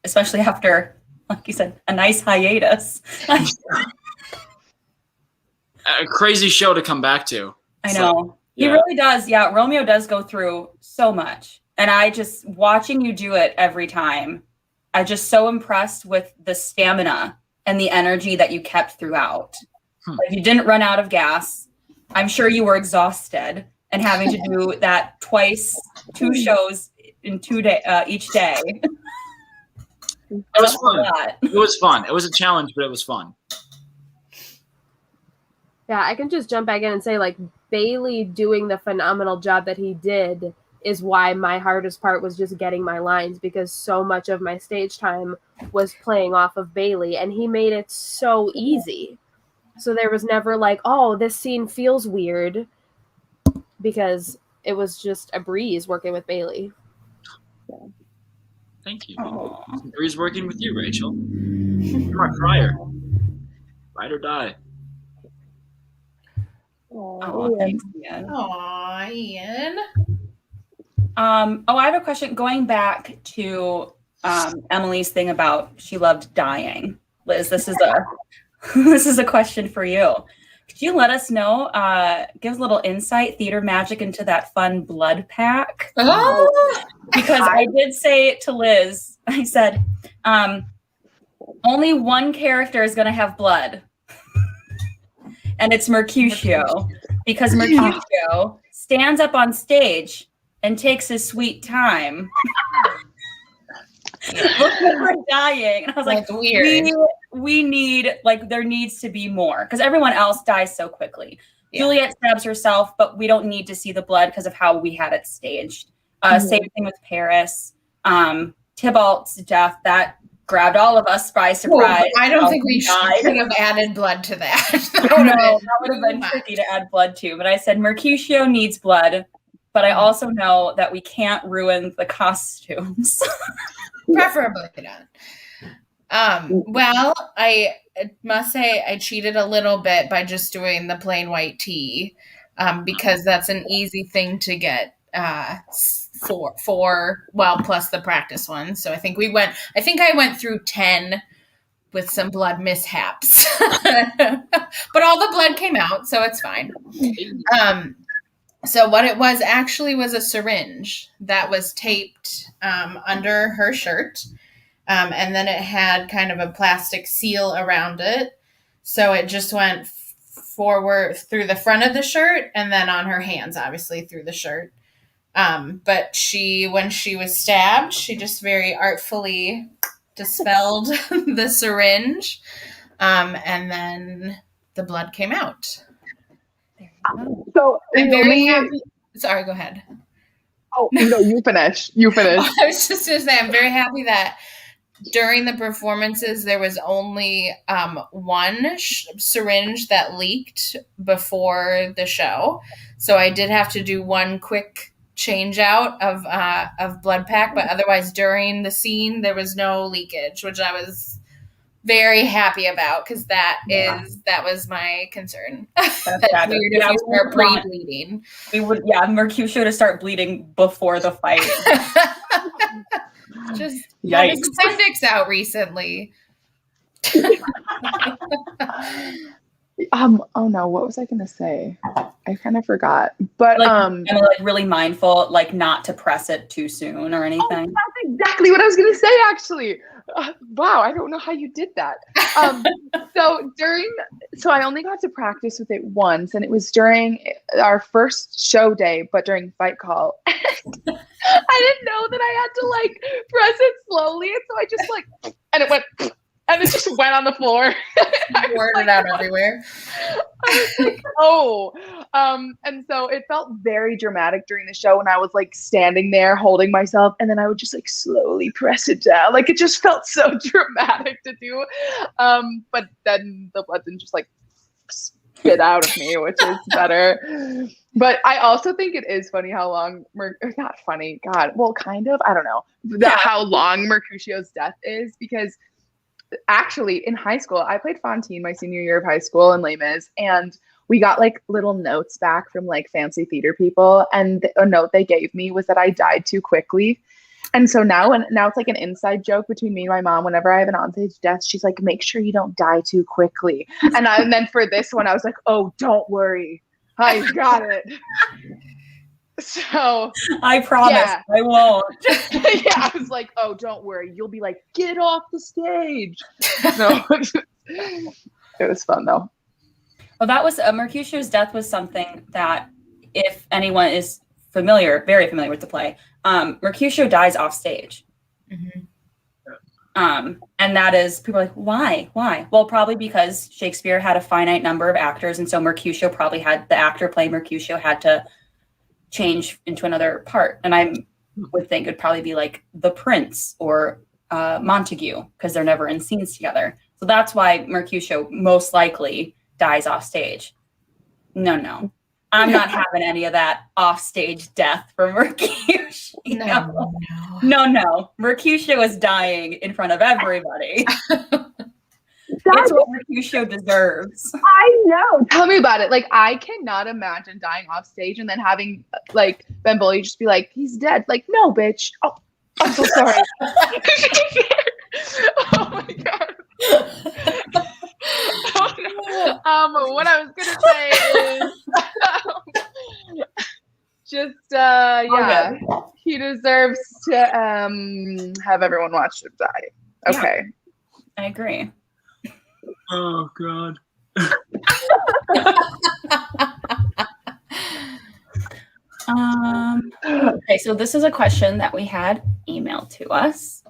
especially after, like you said, a nice hiatus. A crazy show to come back to. I know. He really does. Yeah, Romeo does go through so much. And I just, watching you do it every time, I'm just so impressed with the stamina and the energy that you kept throughout. Like you didn't run out of gas. I'm sure you were exhausted and having to do that twice, 2 shows in 2 days, each day. It was fun. It was fun. It was a challenge, but it was fun. Yeah, I can just jump back in and say, like, Bailey doing the phenomenal job that he did is why my hardest part was just getting my lines, because so much of my stage time was playing off of Bailey, and he made it so easy. So there was never like, oh, this scene feels weird, because it was just a breeze working with Bailey. So. Thank you. Breeze working with you, Rachel. You're my crier. Ride or die. Oh, thanks, Ian. Aw, Ian. I have a question. Going back to Emily's thing about she loved dying. Liz, this is a question for you. Could you let us know, give us a little insight, theater magic, into that fun blood pack? Oh. Because I did say to Liz, I said, only one character is going to have blood. And it's Mercutio. Because Mercutio stands up on stage and takes his sweet time. Looking for dying. And I was like, weird. We need, like, there needs to be more. Because everyone else dies so quickly. Yeah. Juliet stabs herself, but we don't need to see the blood because of how we had it staged. Same thing with Paris. Tybalt's death, that grabbed all of us by surprise. Well, I don't think we should have added blood to that. That would have been tricky to add blood to. But I said Mercutio needs blood. But I also know that we can't ruin the costumes. Preferably not. Well, I must say I cheated a little bit by just doing the plain white tee, because that's an easy thing to get plus the practice one. So I think I went through 10 with some blood mishaps, but all the blood came out, so it's fine. So what it was actually was a syringe that was taped under her shirt. And then it had kind of a plastic seal around it. So it just went forward through the front of the shirt and then on her hands, obviously, through the shirt. But when she was stabbed, she just very artfully dispelled the syringe. And then the blood came out. So I'm very happy. Sorry, go ahead. Oh, no, you finish. You finish. I was just going to say, I'm very happy that during the performances, there was only one syringe that leaked before the show. So I did have to do one quick change out of blood pack, but otherwise during the scene, there was no leakage, which I was very happy about because that was my concern. That's weird if you start pre-bleeding. Mercutio to start bleeding before the fight. Just had his appendix out recently. Oh no, what was I gonna say? I kind of forgot. But I'm really mindful, like not to press it too soon or anything. Oh, that's exactly what I was gonna say, actually. Wow, I don't know how you did that. So I only got to practice with it once, and it was during our first show day, but during fight call. I didn't know that I had to like press it slowly, and so I just and it went, and it just went on the floor. Poured it out everywhere. I was like, oh. And so it felt very dramatic during the show when I was like standing there holding myself, and then I would just like slowly press it down. Like it just felt so dramatic to do. But then the blood didn't just like spit out of me, which is better. But I also think it is funny how long, not funny, God, well, kind of, I don't know, how long Mercutio's death is, because actually in high school, I played Fontaine my senior year of high school in Les Mis, and we got like little notes back from like fancy theater people, and a note they gave me was that I died too quickly. And so now it's like an inside joke between me and my mom. Whenever I have an onstage death, she's like, make sure you don't die too quickly. And then for this one, I was like, oh, don't worry, I got it. So I promise I won't. Yeah, I was like, oh, don't worry, you'll be like, get off the stage. No, it was fun though. Well, that was Mercutio's death was something that, if anyone is very familiar with the play, Mercutio dies off stage. Mm-hmm. And that is, people are like, why? Well, probably because Shakespeare had a finite number of actors, and so the actor playing Mercutio had to change into another part. And I would think it'd probably be like the Prince or Montague, because they're never in scenes together. So that's why Mercutio most likely dies off stage. No. I'm not having any of that off-stage death for Mercutio. No. Mercutio is dying in front of everybody. That's what Mercutio deserves. I know. Tell me about it. Like, I cannot imagine dying off stage and then having like Benvolio just be like, he's dead. Like, no, bitch. Oh, I'm so sorry. Oh my God. What I was gonna say is he deserves to have everyone watch him die. Okay. I agree. Oh God. Okay, so this is a question that we had emailed to us.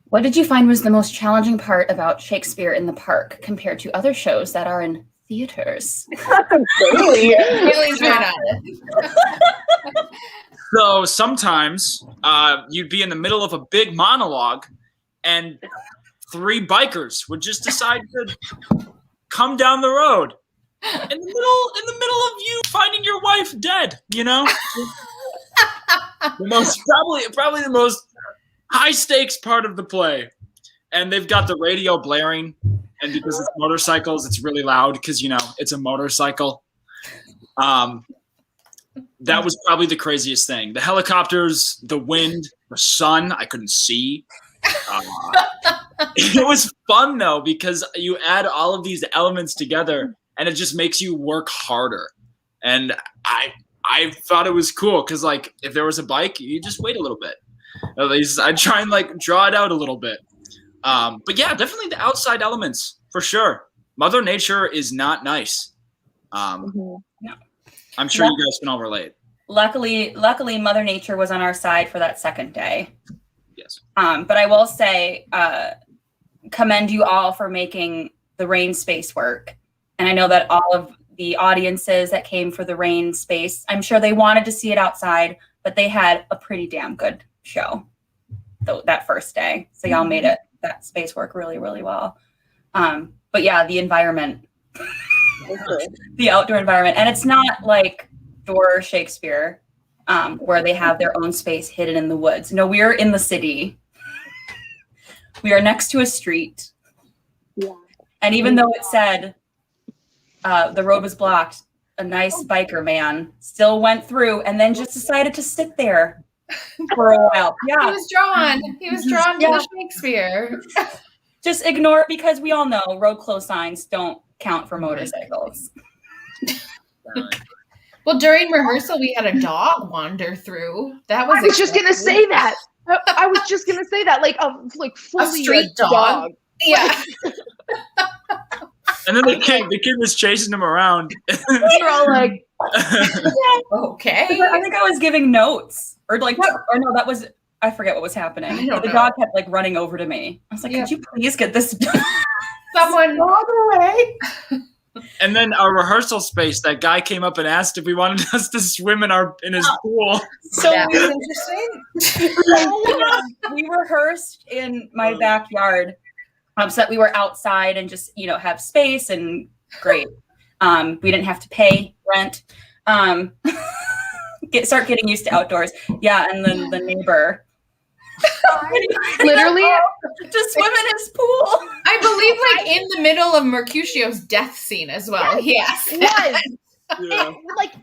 What did you find was the most challenging part about Shakespeare in the Park compared to other shows that are in theaters? Bailey's right on it. So sometimes you'd be in the middle of a big monologue, and 3 bikers would just decide to come down the road in the middle of you finding your wife dead. You know, probably the most high stakes part of the play, and they've got the radio blaring, and because it's motorcycles, it's really loud because it's a motorcycle. That was probably the craziest thing. The helicopters, the wind, the sun, I couldn't see. It was fun though, because you add all of these elements together and it just makes you work harder. And I thought it was cool because, like, if there was a bike, you just wait a little bit. At least I try and like draw it out a little bit. But yeah, definitely the outside elements for sure. Mother Nature is not nice. Mhm. I'm sure you guys can all relate. Luckily, Mother Nature was on our side for that second day. Yes. But I will say, commend you all for making the rain space work. And I know that all of the audiences that came for the rain space, I'm sure they wanted to see it outside, but they had a pretty damn good show that first day. So y'all made that space work really, really well. But yeah, the environment, the outdoor environment. And it's not like Door Shakespeare, where they have their own space hidden in the woods. No, we're in the city. We are next to a street. Yeah. And even though it said the road was blocked, a nice biker man still went through and then just decided to sit there for a while. Yeah. He was drawn to the Shakespeare. Just ignore it because we all know road closed signs don't count for motorcycles. Well, during rehearsal, we had a dog wander through. That was. I was just gonna say that. I was just gonna say that, like fully a street dog. Yeah. And then the kid was chasing him around. We were all like, okay. I think I was giving notes, or no, that was, I forget what was happening. The dog kept like running over to me. I was like, could you please get this dog? Someone away. And then our rehearsal space, that guy came up and asked if we wanted us to swim in his pool. So that was interesting. We rehearsed in my backyard, so that we were outside and just have space and great. We didn't have to pay rent. Start getting used to outdoors. Yeah, and then the neighbor. literally to swim in his pool. I believe in the middle of Mercutio's death scene as well. Yes. Was. Yeah.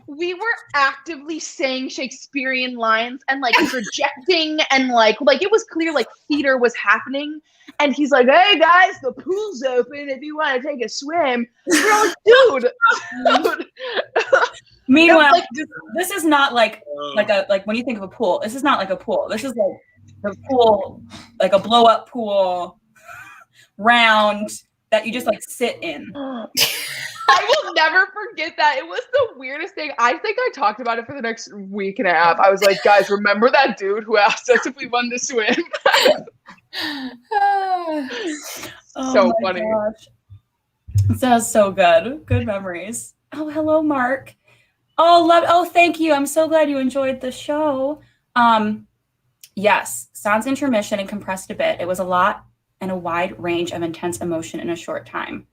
We were actively saying Shakespearean lines and projecting and it was clear theater was happening. And he's like, "Hey guys, the pool's open if you want to take a swim." We're all like, dude. Meanwhile, this is not like when you think of a pool, this is not like a pool. This is like the pool, like a blow up pool, round that you just sit in. I will never forget that. It was the weirdest thing. I think I talked about it for the next week and a half. I was like, guys, remember that dude who asked us if we wanted to swim? So funny. Gosh. That's so good. Good memories. Oh, hello, Mark. Oh, thank you. I'm so glad you enjoyed the show. Yes, sans intermission and compressed a bit. It was a lot and a wide range of intense emotion in a short time.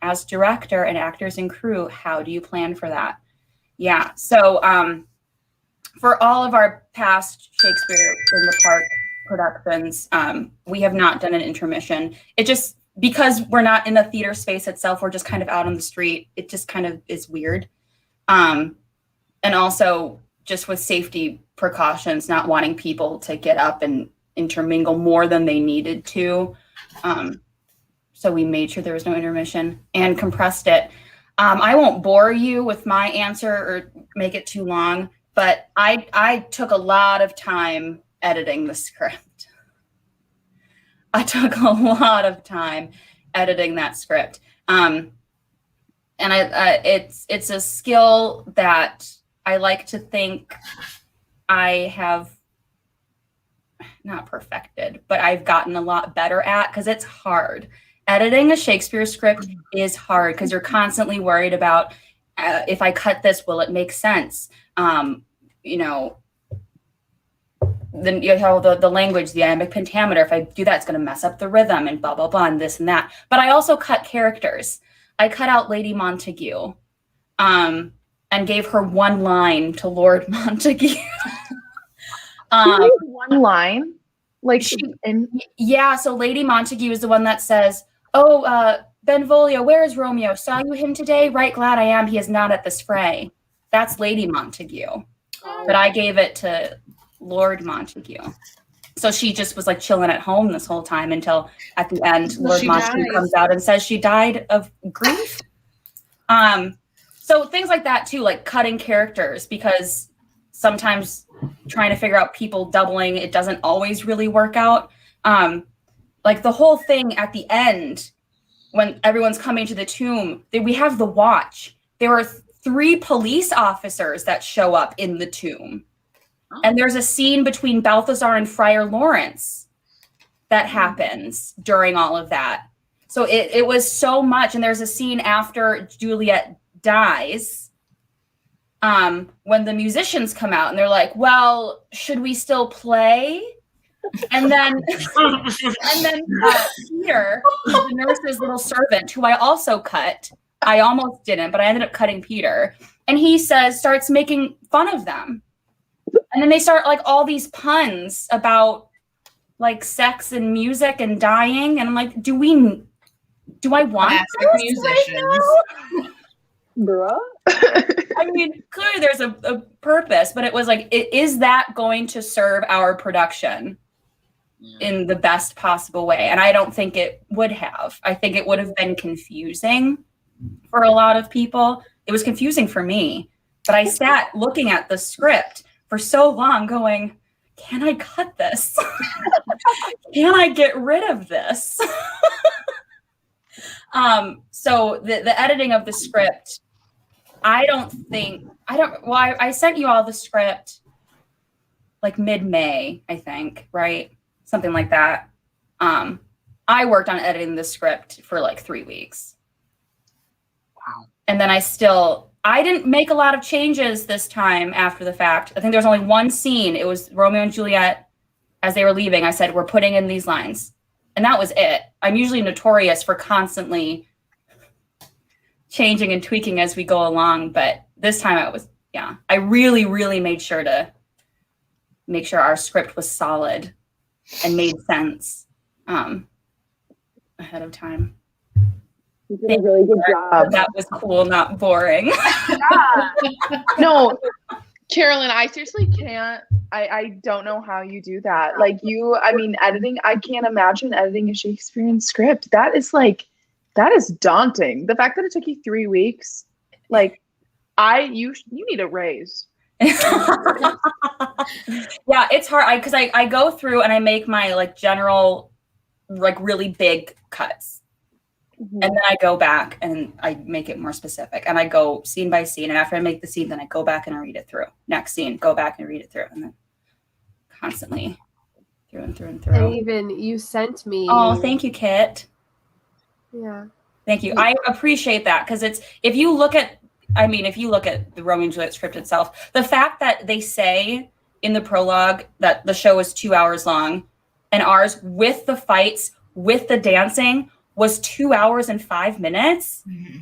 As director and actors and crew, how do you plan for that? Yeah, so for all of our past Shakespeare in the Park productions, we have not done an intermission. It just, because we're not in the theater space itself, we're just kind of out on the street. It just kind of is weird. And also just with safety precautions, not wanting people to get up and intermingle more than they needed to. So we made sure there was no intermission and compressed it. I won't bore you with my answer or make it too long, but I took a lot of time editing the script. I took a lot of time editing that script. And it's a skill that I like to think I have not perfected, but I've gotten a lot better at, because it's hard. Editing a Shakespeare script is hard because you're constantly worried about if I cut this, will it make sense? Then you have the language, the iambic pentameter. If I do that, it's going to mess up the rhythm and blah, blah, blah, and this and that. But I also cut characters. I cut out Lady Montague and gave her one line to Lord Montague. One line? Yeah, so Lady Montague is the one that says, Benvolio, where is Romeo? Saw you him today? Right glad I am he is not at this fray. That's Lady Montague. But I gave it to Lord Montague. So she just was chilling at home this whole time until at the end, Lord Montague comes out and says she died of grief. So things like that too, like cutting characters, because sometimes trying to figure out people doubling. It doesn't always really work out. Like the whole thing at the end, when everyone's coming to the tomb, we have the watch. There are 3 police officers that show up in the tomb. And there's a scene between Balthazar and Friar Lawrence that happens during all of that. So it was so much. And there's a scene after Juliet dies, when the musicians come out and they're like, well, should we still play? And then Peter, the nurse's little servant, who I also cut. I almost didn't, but I ended up cutting Peter. And he starts making fun of them. And then they start like all these puns about like sex and music and dying. And I'm like, do I want this musicians? Right now? Bruh. I mean, clearly there's a purpose, but it was like, is that going to serve our production in the best possible way? And I don't think it would have. I think it would have been confusing for a lot of people. It was confusing for me, but I sat looking at the script for so long going, can I cut this? Can I get rid of this? So the editing of the script, I sent you all the script like mid-May, I think, right? Something like that. I worked on editing the script for like 3 weeks. Wow. And then I didn't make a lot of changes this time after the fact. I think there was only one scene. It was Romeo and Juliet. As they were leaving, I said, we're putting in these lines. And that was it. I'm usually notorious for constantly changing and tweaking as we go along. But this time I really, really made sure to make sure our script was solid and made sense ahead of time. You did a really good job. That was cool, not boring. Yeah. No, Carolyn, I seriously can't. I don't know how you do that. Like editing, I can't imagine editing a Shakespearean script. That is daunting. The fact that it took you 3 weeks, like you need a raise. Yeah, it's hard because I go through and I make my like general, like really big cuts. Mm-hmm. And then I go back and I make it more specific and I go scene by scene. And after I make the scene, then I go back and I read it through. Next scene, go back and read it through. And then constantly through and through and through. And even you sent me. Oh, thank you, Kit. Yeah. Thank you. I appreciate that because if you look at the Romeo and Juliet script itself, the fact that they say in the prologue that the show is 2 hours long and ours with the fights, with the dancing was 2 hours and 5 minutes. Mm-hmm.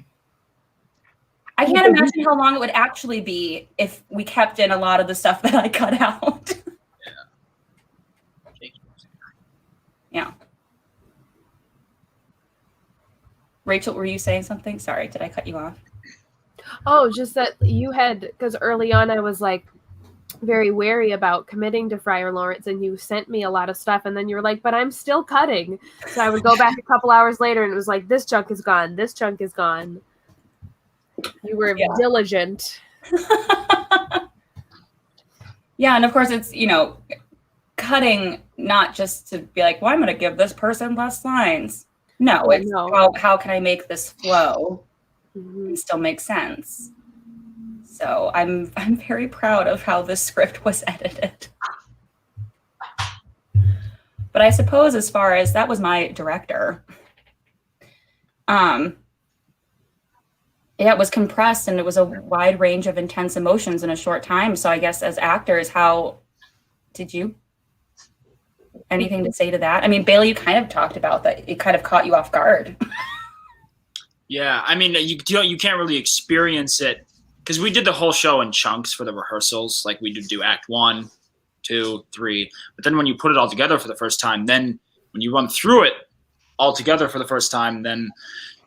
I can't imagine how long it would actually be if we kept in a lot of the stuff that I cut out. Yeah. Rachel, were you saying something? Sorry, did I cut you off? Oh, just that you had, because early on I was like very wary about committing to Friar Lawrence and you sent me a lot of stuff and then you were like, but I'm still cutting. So I would go back a couple hours later and it was like, this chunk is gone. This chunk is gone. You were diligent. Yeah. And of course it's, cutting not just to be like, well, I'm going to give this person less lines. No, it's how can I make this flow and still make sense? So I'm very proud of how this script was edited. But I suppose as far as that was my director, it was compressed and it was a wide range of intense emotions in a short time. So I guess as actors, how did you? Anything to say to that? I mean, Bailey, you kind of talked about that. It kind of caught you off guard. Yeah, I mean, you can't really experience it because we did the whole show in chunks for the rehearsals. Like we do Act 1, 2, 3. But then when you put it all together for the first time, then when you run through it all together for the first time, then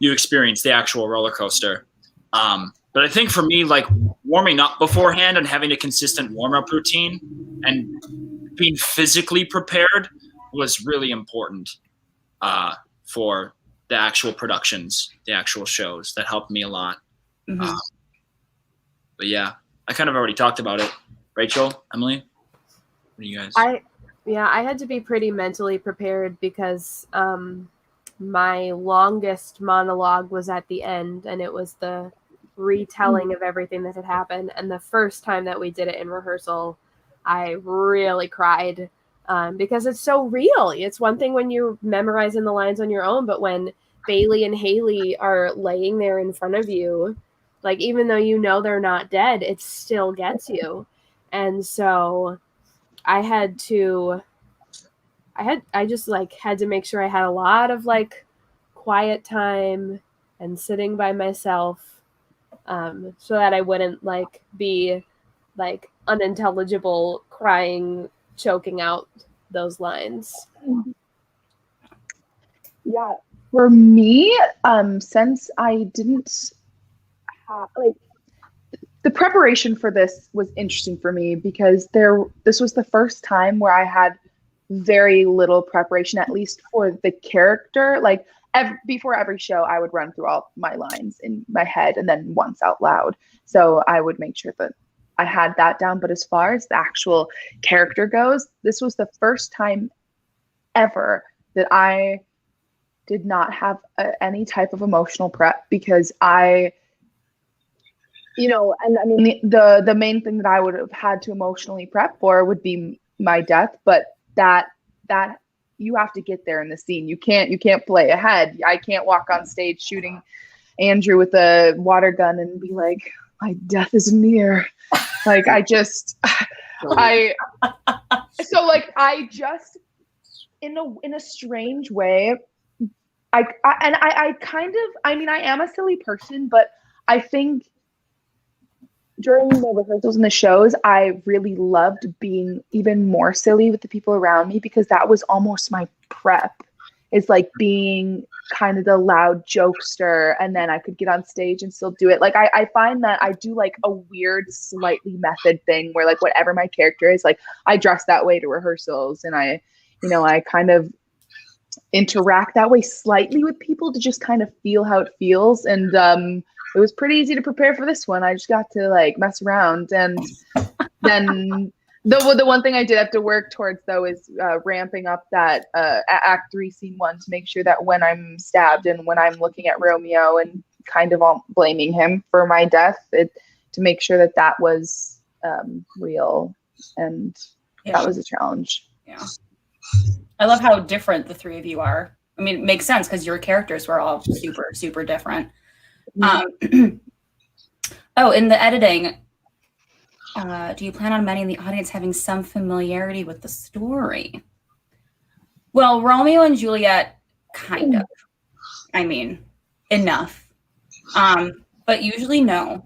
you experience the actual roller coaster. But I think for me, like warming up beforehand and having a consistent warm-up routine and being physically prepared was really important for the actual productions, the actual shows. That helped me a lot. Mm-hmm. But yeah, I kind of already talked about it. Rachel, Emily? What do you guys? I had to be pretty mentally prepared because my longest monologue was at the end, and it was the retelling of everything that had happened. And the first time that we did it in rehearsal, I really cried because it's so real. It's one thing when you're memorizing the lines on your own, but when Bailey and Haley are laying there in front of you, like, even though you know they're not dead, it still gets you. And so I just like had to make sure I had a lot of like quiet time and sitting by myself, so that I wouldn't like be like unintelligible, crying, choking out those lines. Yeah, for me, since I didn't have like the preparation for this was interesting for me because this was the first time where I had very little preparation, at least for the character. Like before every show, I would run through all my lines in my head and then once out loud. So I would make sure that I had that down. But as far as the actual character goes, this was the first time ever that I did not have any type of emotional prep because and I mean, the main thing that I would have had to emotionally prep for would be my death, but that you have to get there in the scene. You can't play ahead. I can't walk on stage shooting Andrew with a water gun and be like, my death is near. Like I just in a strange way, I am a silly person, but I think during the rehearsals and the shows, I really loved being even more silly with the people around me because that was almost my prep. It's like being kind of the loud jokester, and then I could get on stage and still do it. Like I find that I do like a weird, slightly method thing where like whatever my character is, like I dress that way to rehearsals, and I kind of interact that way slightly with people to just kind of feel how it feels. And it was pretty easy to prepare for this one. I just got to like mess around. And then the one thing I did have to work towards though is ramping up that act 3 scene 1 to make sure that when I'm stabbed and when I'm looking at Romeo and kind of all blaming him for my death, to make sure that was real. And that was a challenge. Yeah. I love how different the three of you are. I mean, it makes sense because your characters were all super, super different. In the editing, do you plan on many in the audience having some familiarity with the story? Well, Romeo and Juliet, kind of. I mean, enough. But usually no.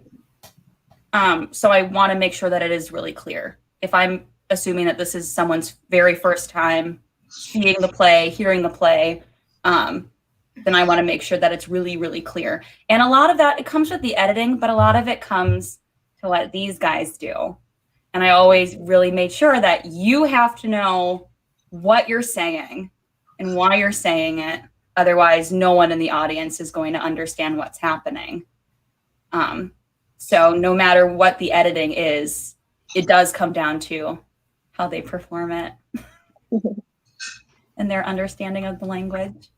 So I want to make sure that it is really clear. If I'm assuming that this is someone's very first time seeing the play, hearing the play, then I want to make sure that it's really, really clear. And a lot of that, it comes with the editing, but a lot of it comes to what these guys do. And I always really made sure that you have to know what you're saying and why you're saying it. Otherwise, no one in the audience is going to understand what's happening. So no matter what the editing is, it does come down to how they perform it and their understanding of the language.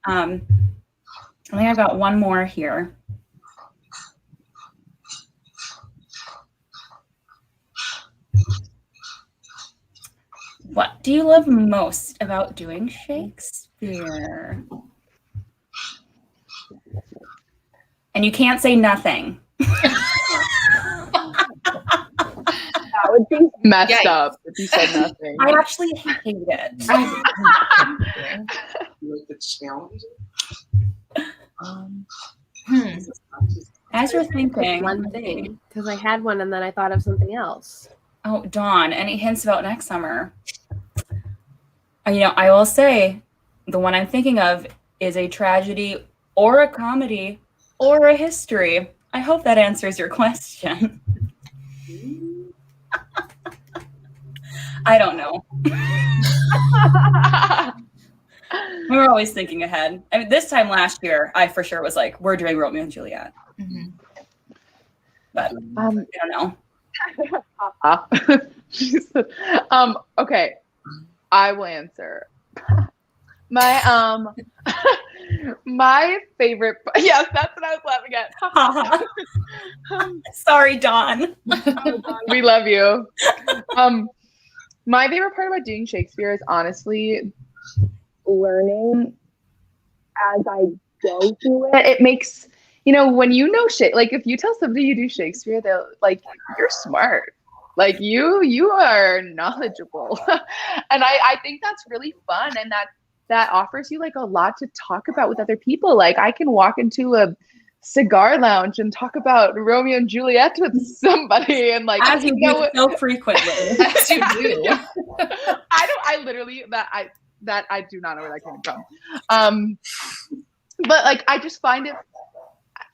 I think I've got one more here. What do you love most about doing Shakespeare? And you can't say nothing. That would be messed up if you said nothing. I actually hate it. You like the challenge? As you're thinking, One thing, because I had one and then I thought of something else. Oh, Dawn, any hints about next summer? I will say the one I'm thinking of is a tragedy or a comedy or a history. I hope that answers your question. I don't know. We were always thinking ahead. I mean, this time last year, I for sure was like, we're doing Romeo and Juliet. Mm-hmm. But I don't know. She said, okay, I will answer. My my favorite. Yes, that's what I was laughing at. Sorry, Dawn. We love you. My favorite part about doing Shakespeare is honestly learning as I go through it. It makes, when you know shit, like if you tell somebody you do Shakespeare, they'll like, you're smart. Like you are knowledgeable. And I think that's really fun, and that offers you like a lot to talk about with other people. Like I can walk into a cigar lounge and talk about Romeo and Juliet with somebody, and like, as you do so frequently. As you do. I literally I do not know where that came from. But like I just find it,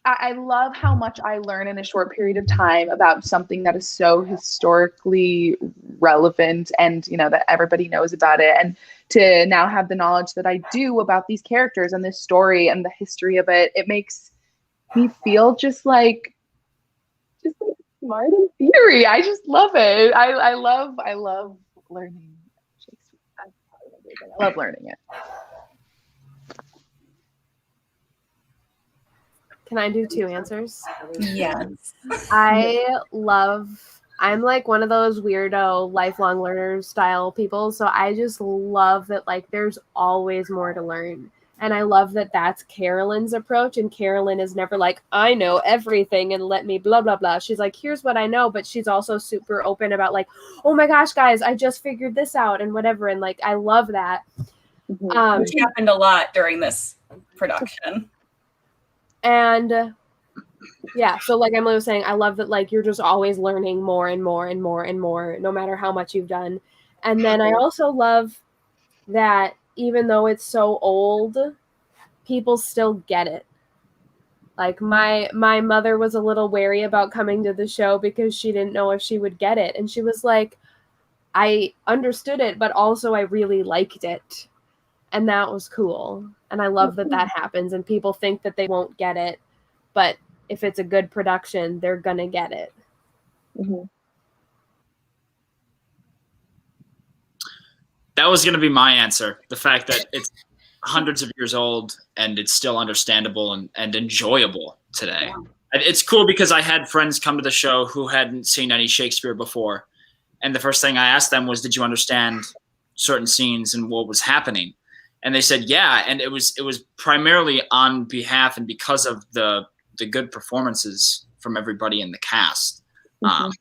I love how much I learn in a short period of time about something that is so historically relevant, and that everybody knows about it, and to now have the knowledge that I do about these characters and this story and the history of it, it makes me feel just like smart in theory. I just love it. I love learning Shakespeare. I love learning it. Can I do 2 answers? Yes. I'm like one of those weirdo lifelong learner style people. So I just love that like there's always more to learn. And I love that that's Carolyn's approach. And Carolyn is never like, I know everything and let me blah, blah, blah. She's like, here's what I know. But she's also super open about like, oh my gosh, guys, I just figured this out and whatever. And like, I love that. Which happened a lot during this production. And yeah, so like Emily was saying, I love that like you're just always learning more and more and more and more, no matter how much you've done. And then I also love that even though it's so old, people still get it. Like my mother was a little wary about coming to the show because she didn't know if she would get it. And she was like, I understood it, but also I really liked it. And that was cool. And I love that that happens and people think that they won't get it. But if it's a good production, they're going to get it. Mm-hmm. That was going to be my answer. The fact that it's hundreds of years old and it's still understandable and enjoyable today. Yeah. It's cool because I had friends come to the show who hadn't seen any Shakespeare before. And the first thing I asked them was, did you understand certain scenes and what was happening? And they said, yeah. And it was primarily on behalf and because of the good performances from everybody in the cast. Mm-hmm.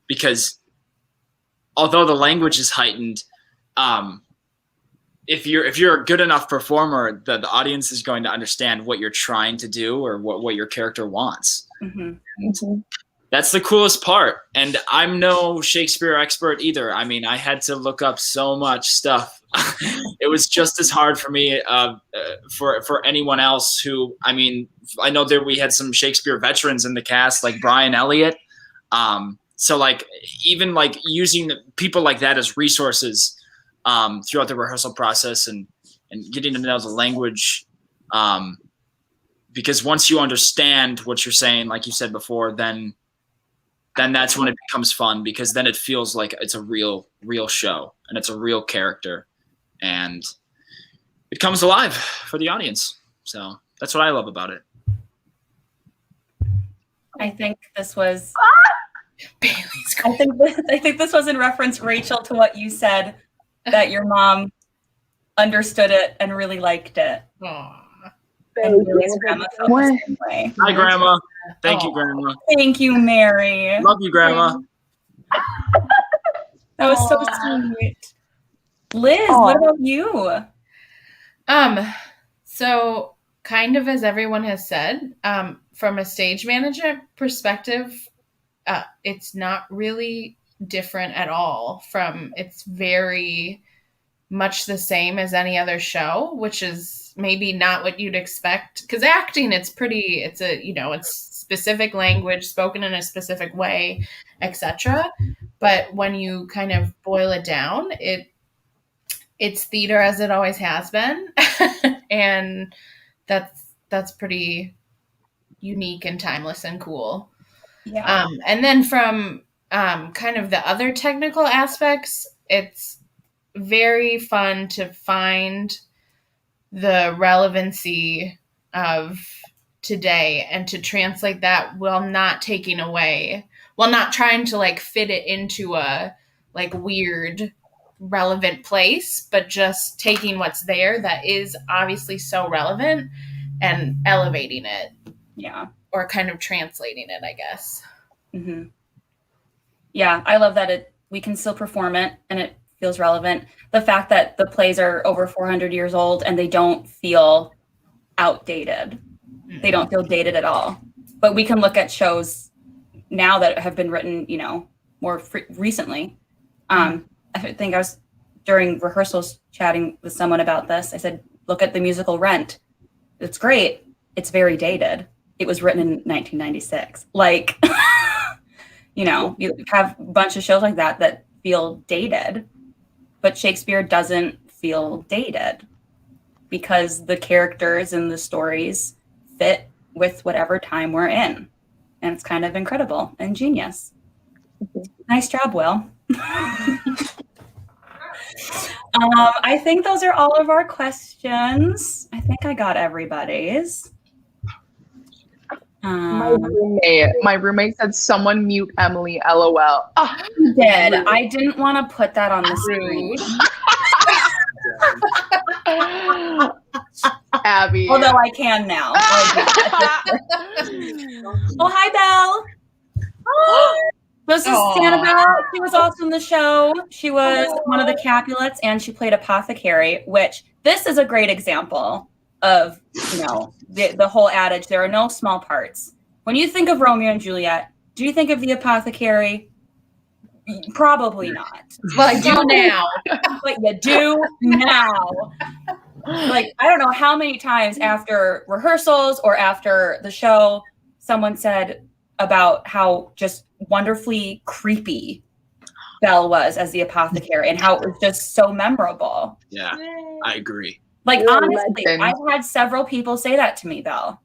Because although the language is heightened, if you're a good enough performer, the audience is going to understand what you're trying to do or what your character wants. Mm-hmm. Mm-hmm. That's the coolest part. And I'm no Shakespeare expert either. I mean, I had to look up so much stuff. It was just as hard for me for anyone else who, I mean, I know that we had some Shakespeare veterans in the cast, like Brian Elliott. So like even like using people like that as resources throughout the rehearsal process and getting to know the language. Because once you understand what you're saying, like you said before, then that's when it becomes fun, because then it feels like it's a real show and it's a real character and it comes alive for the audience. So that's what I love about it. I think this was I think this was in reference, Rachel, to what you said, that your mom understood it and really liked it. Aww. And Mary's grandma felt the same way. Hi, Grandma. Thank you, Grandma. Thank you, Mary. Love you, Grandma. That was so sweet. Liz, what about you? So kind of as everyone has said, from a stage management perspective, it's not really different at all it's very much the same as any other show, which is maybe not what you'd expect, because acting, it's specific language spoken in a specific way, etc. But when you kind of boil it down, it's theater as it always has been. And that's pretty unique and timeless and cool. Yeah. And then from kind of the other technical aspects, it's very fun to find the relevancy of today and to translate that while not taking away, while not trying to like fit it into a like weird relevant place, but just taking what's there that is obviously so relevant and elevating it. Yeah. Or kind of translating it, I guess. Mm-hmm. Yeah, I love that we can still perform it and it feels relevant. The fact that the plays are over 400 years old and they don't feel outdated. They don't feel dated at all. But we can look at shows now that have been written, you know, more recently. I think I was during rehearsals chatting with someone about this. I said, look at the musical Rent. It's great. It's very dated. It was written in 1996. Like, you know, you have a bunch of shows like that feel dated, but Shakespeare doesn't feel dated because the characters and the stories fit with whatever time we're in. And it's kind of incredible and genius. Nice job, Will. I think those are all of our questions. I think I got everybody's. My roommate said, "Someone mute Emily." LOL. Oh, you did. I didn't want to put that on the screen. Abby. Although I can now. Oh, hi, Belle. This is Sanibel. She was also in the show. She was one of the Capulets, and she played Apothecary, which this is a great example of, you know, the whole adage, there are no small parts. When you think of Romeo and Juliet, do you think of the Apothecary? Probably not. But you do now. But you do now. Like, I don't know how many times after rehearsals or after the show, someone said about how just wonderfully creepy Belle was as the Apothecary and how it was just so memorable. Yeah, I agree. Like, honestly, I've had several people say that to me, Belle.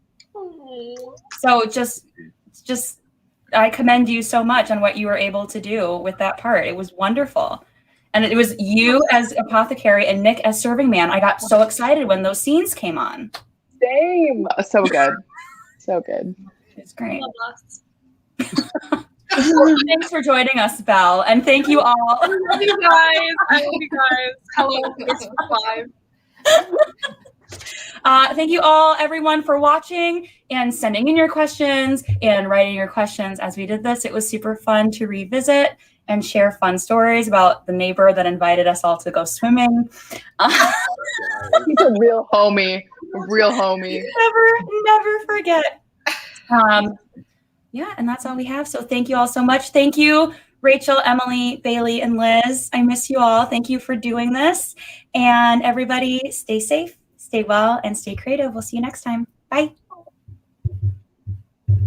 So just I commend you so much on what you were able to do with that part. It was wonderful. And it was you as Apothecary and Nick as Serving Man. I got so excited when those scenes came on. Same. So good. So good. It's great. Thanks for joining us, Belle. And thank you all. I love you guys. I love you guys. Hello, Facebook Live. Thank you all, everyone, for watching and sending in your questions and writing your questions as we did this. It was super fun to revisit and share fun stories about the neighbor that invited us all to go swimming. He's a real homie. Real homie. Never forget. Yeah, and that's all we have. So thank you all so much. Thank you, Rachel, Emily, Bailey, and Liz. I miss you all. Thank you for doing this. And everybody, stay safe, stay well, and stay creative. We'll see you next time. Bye.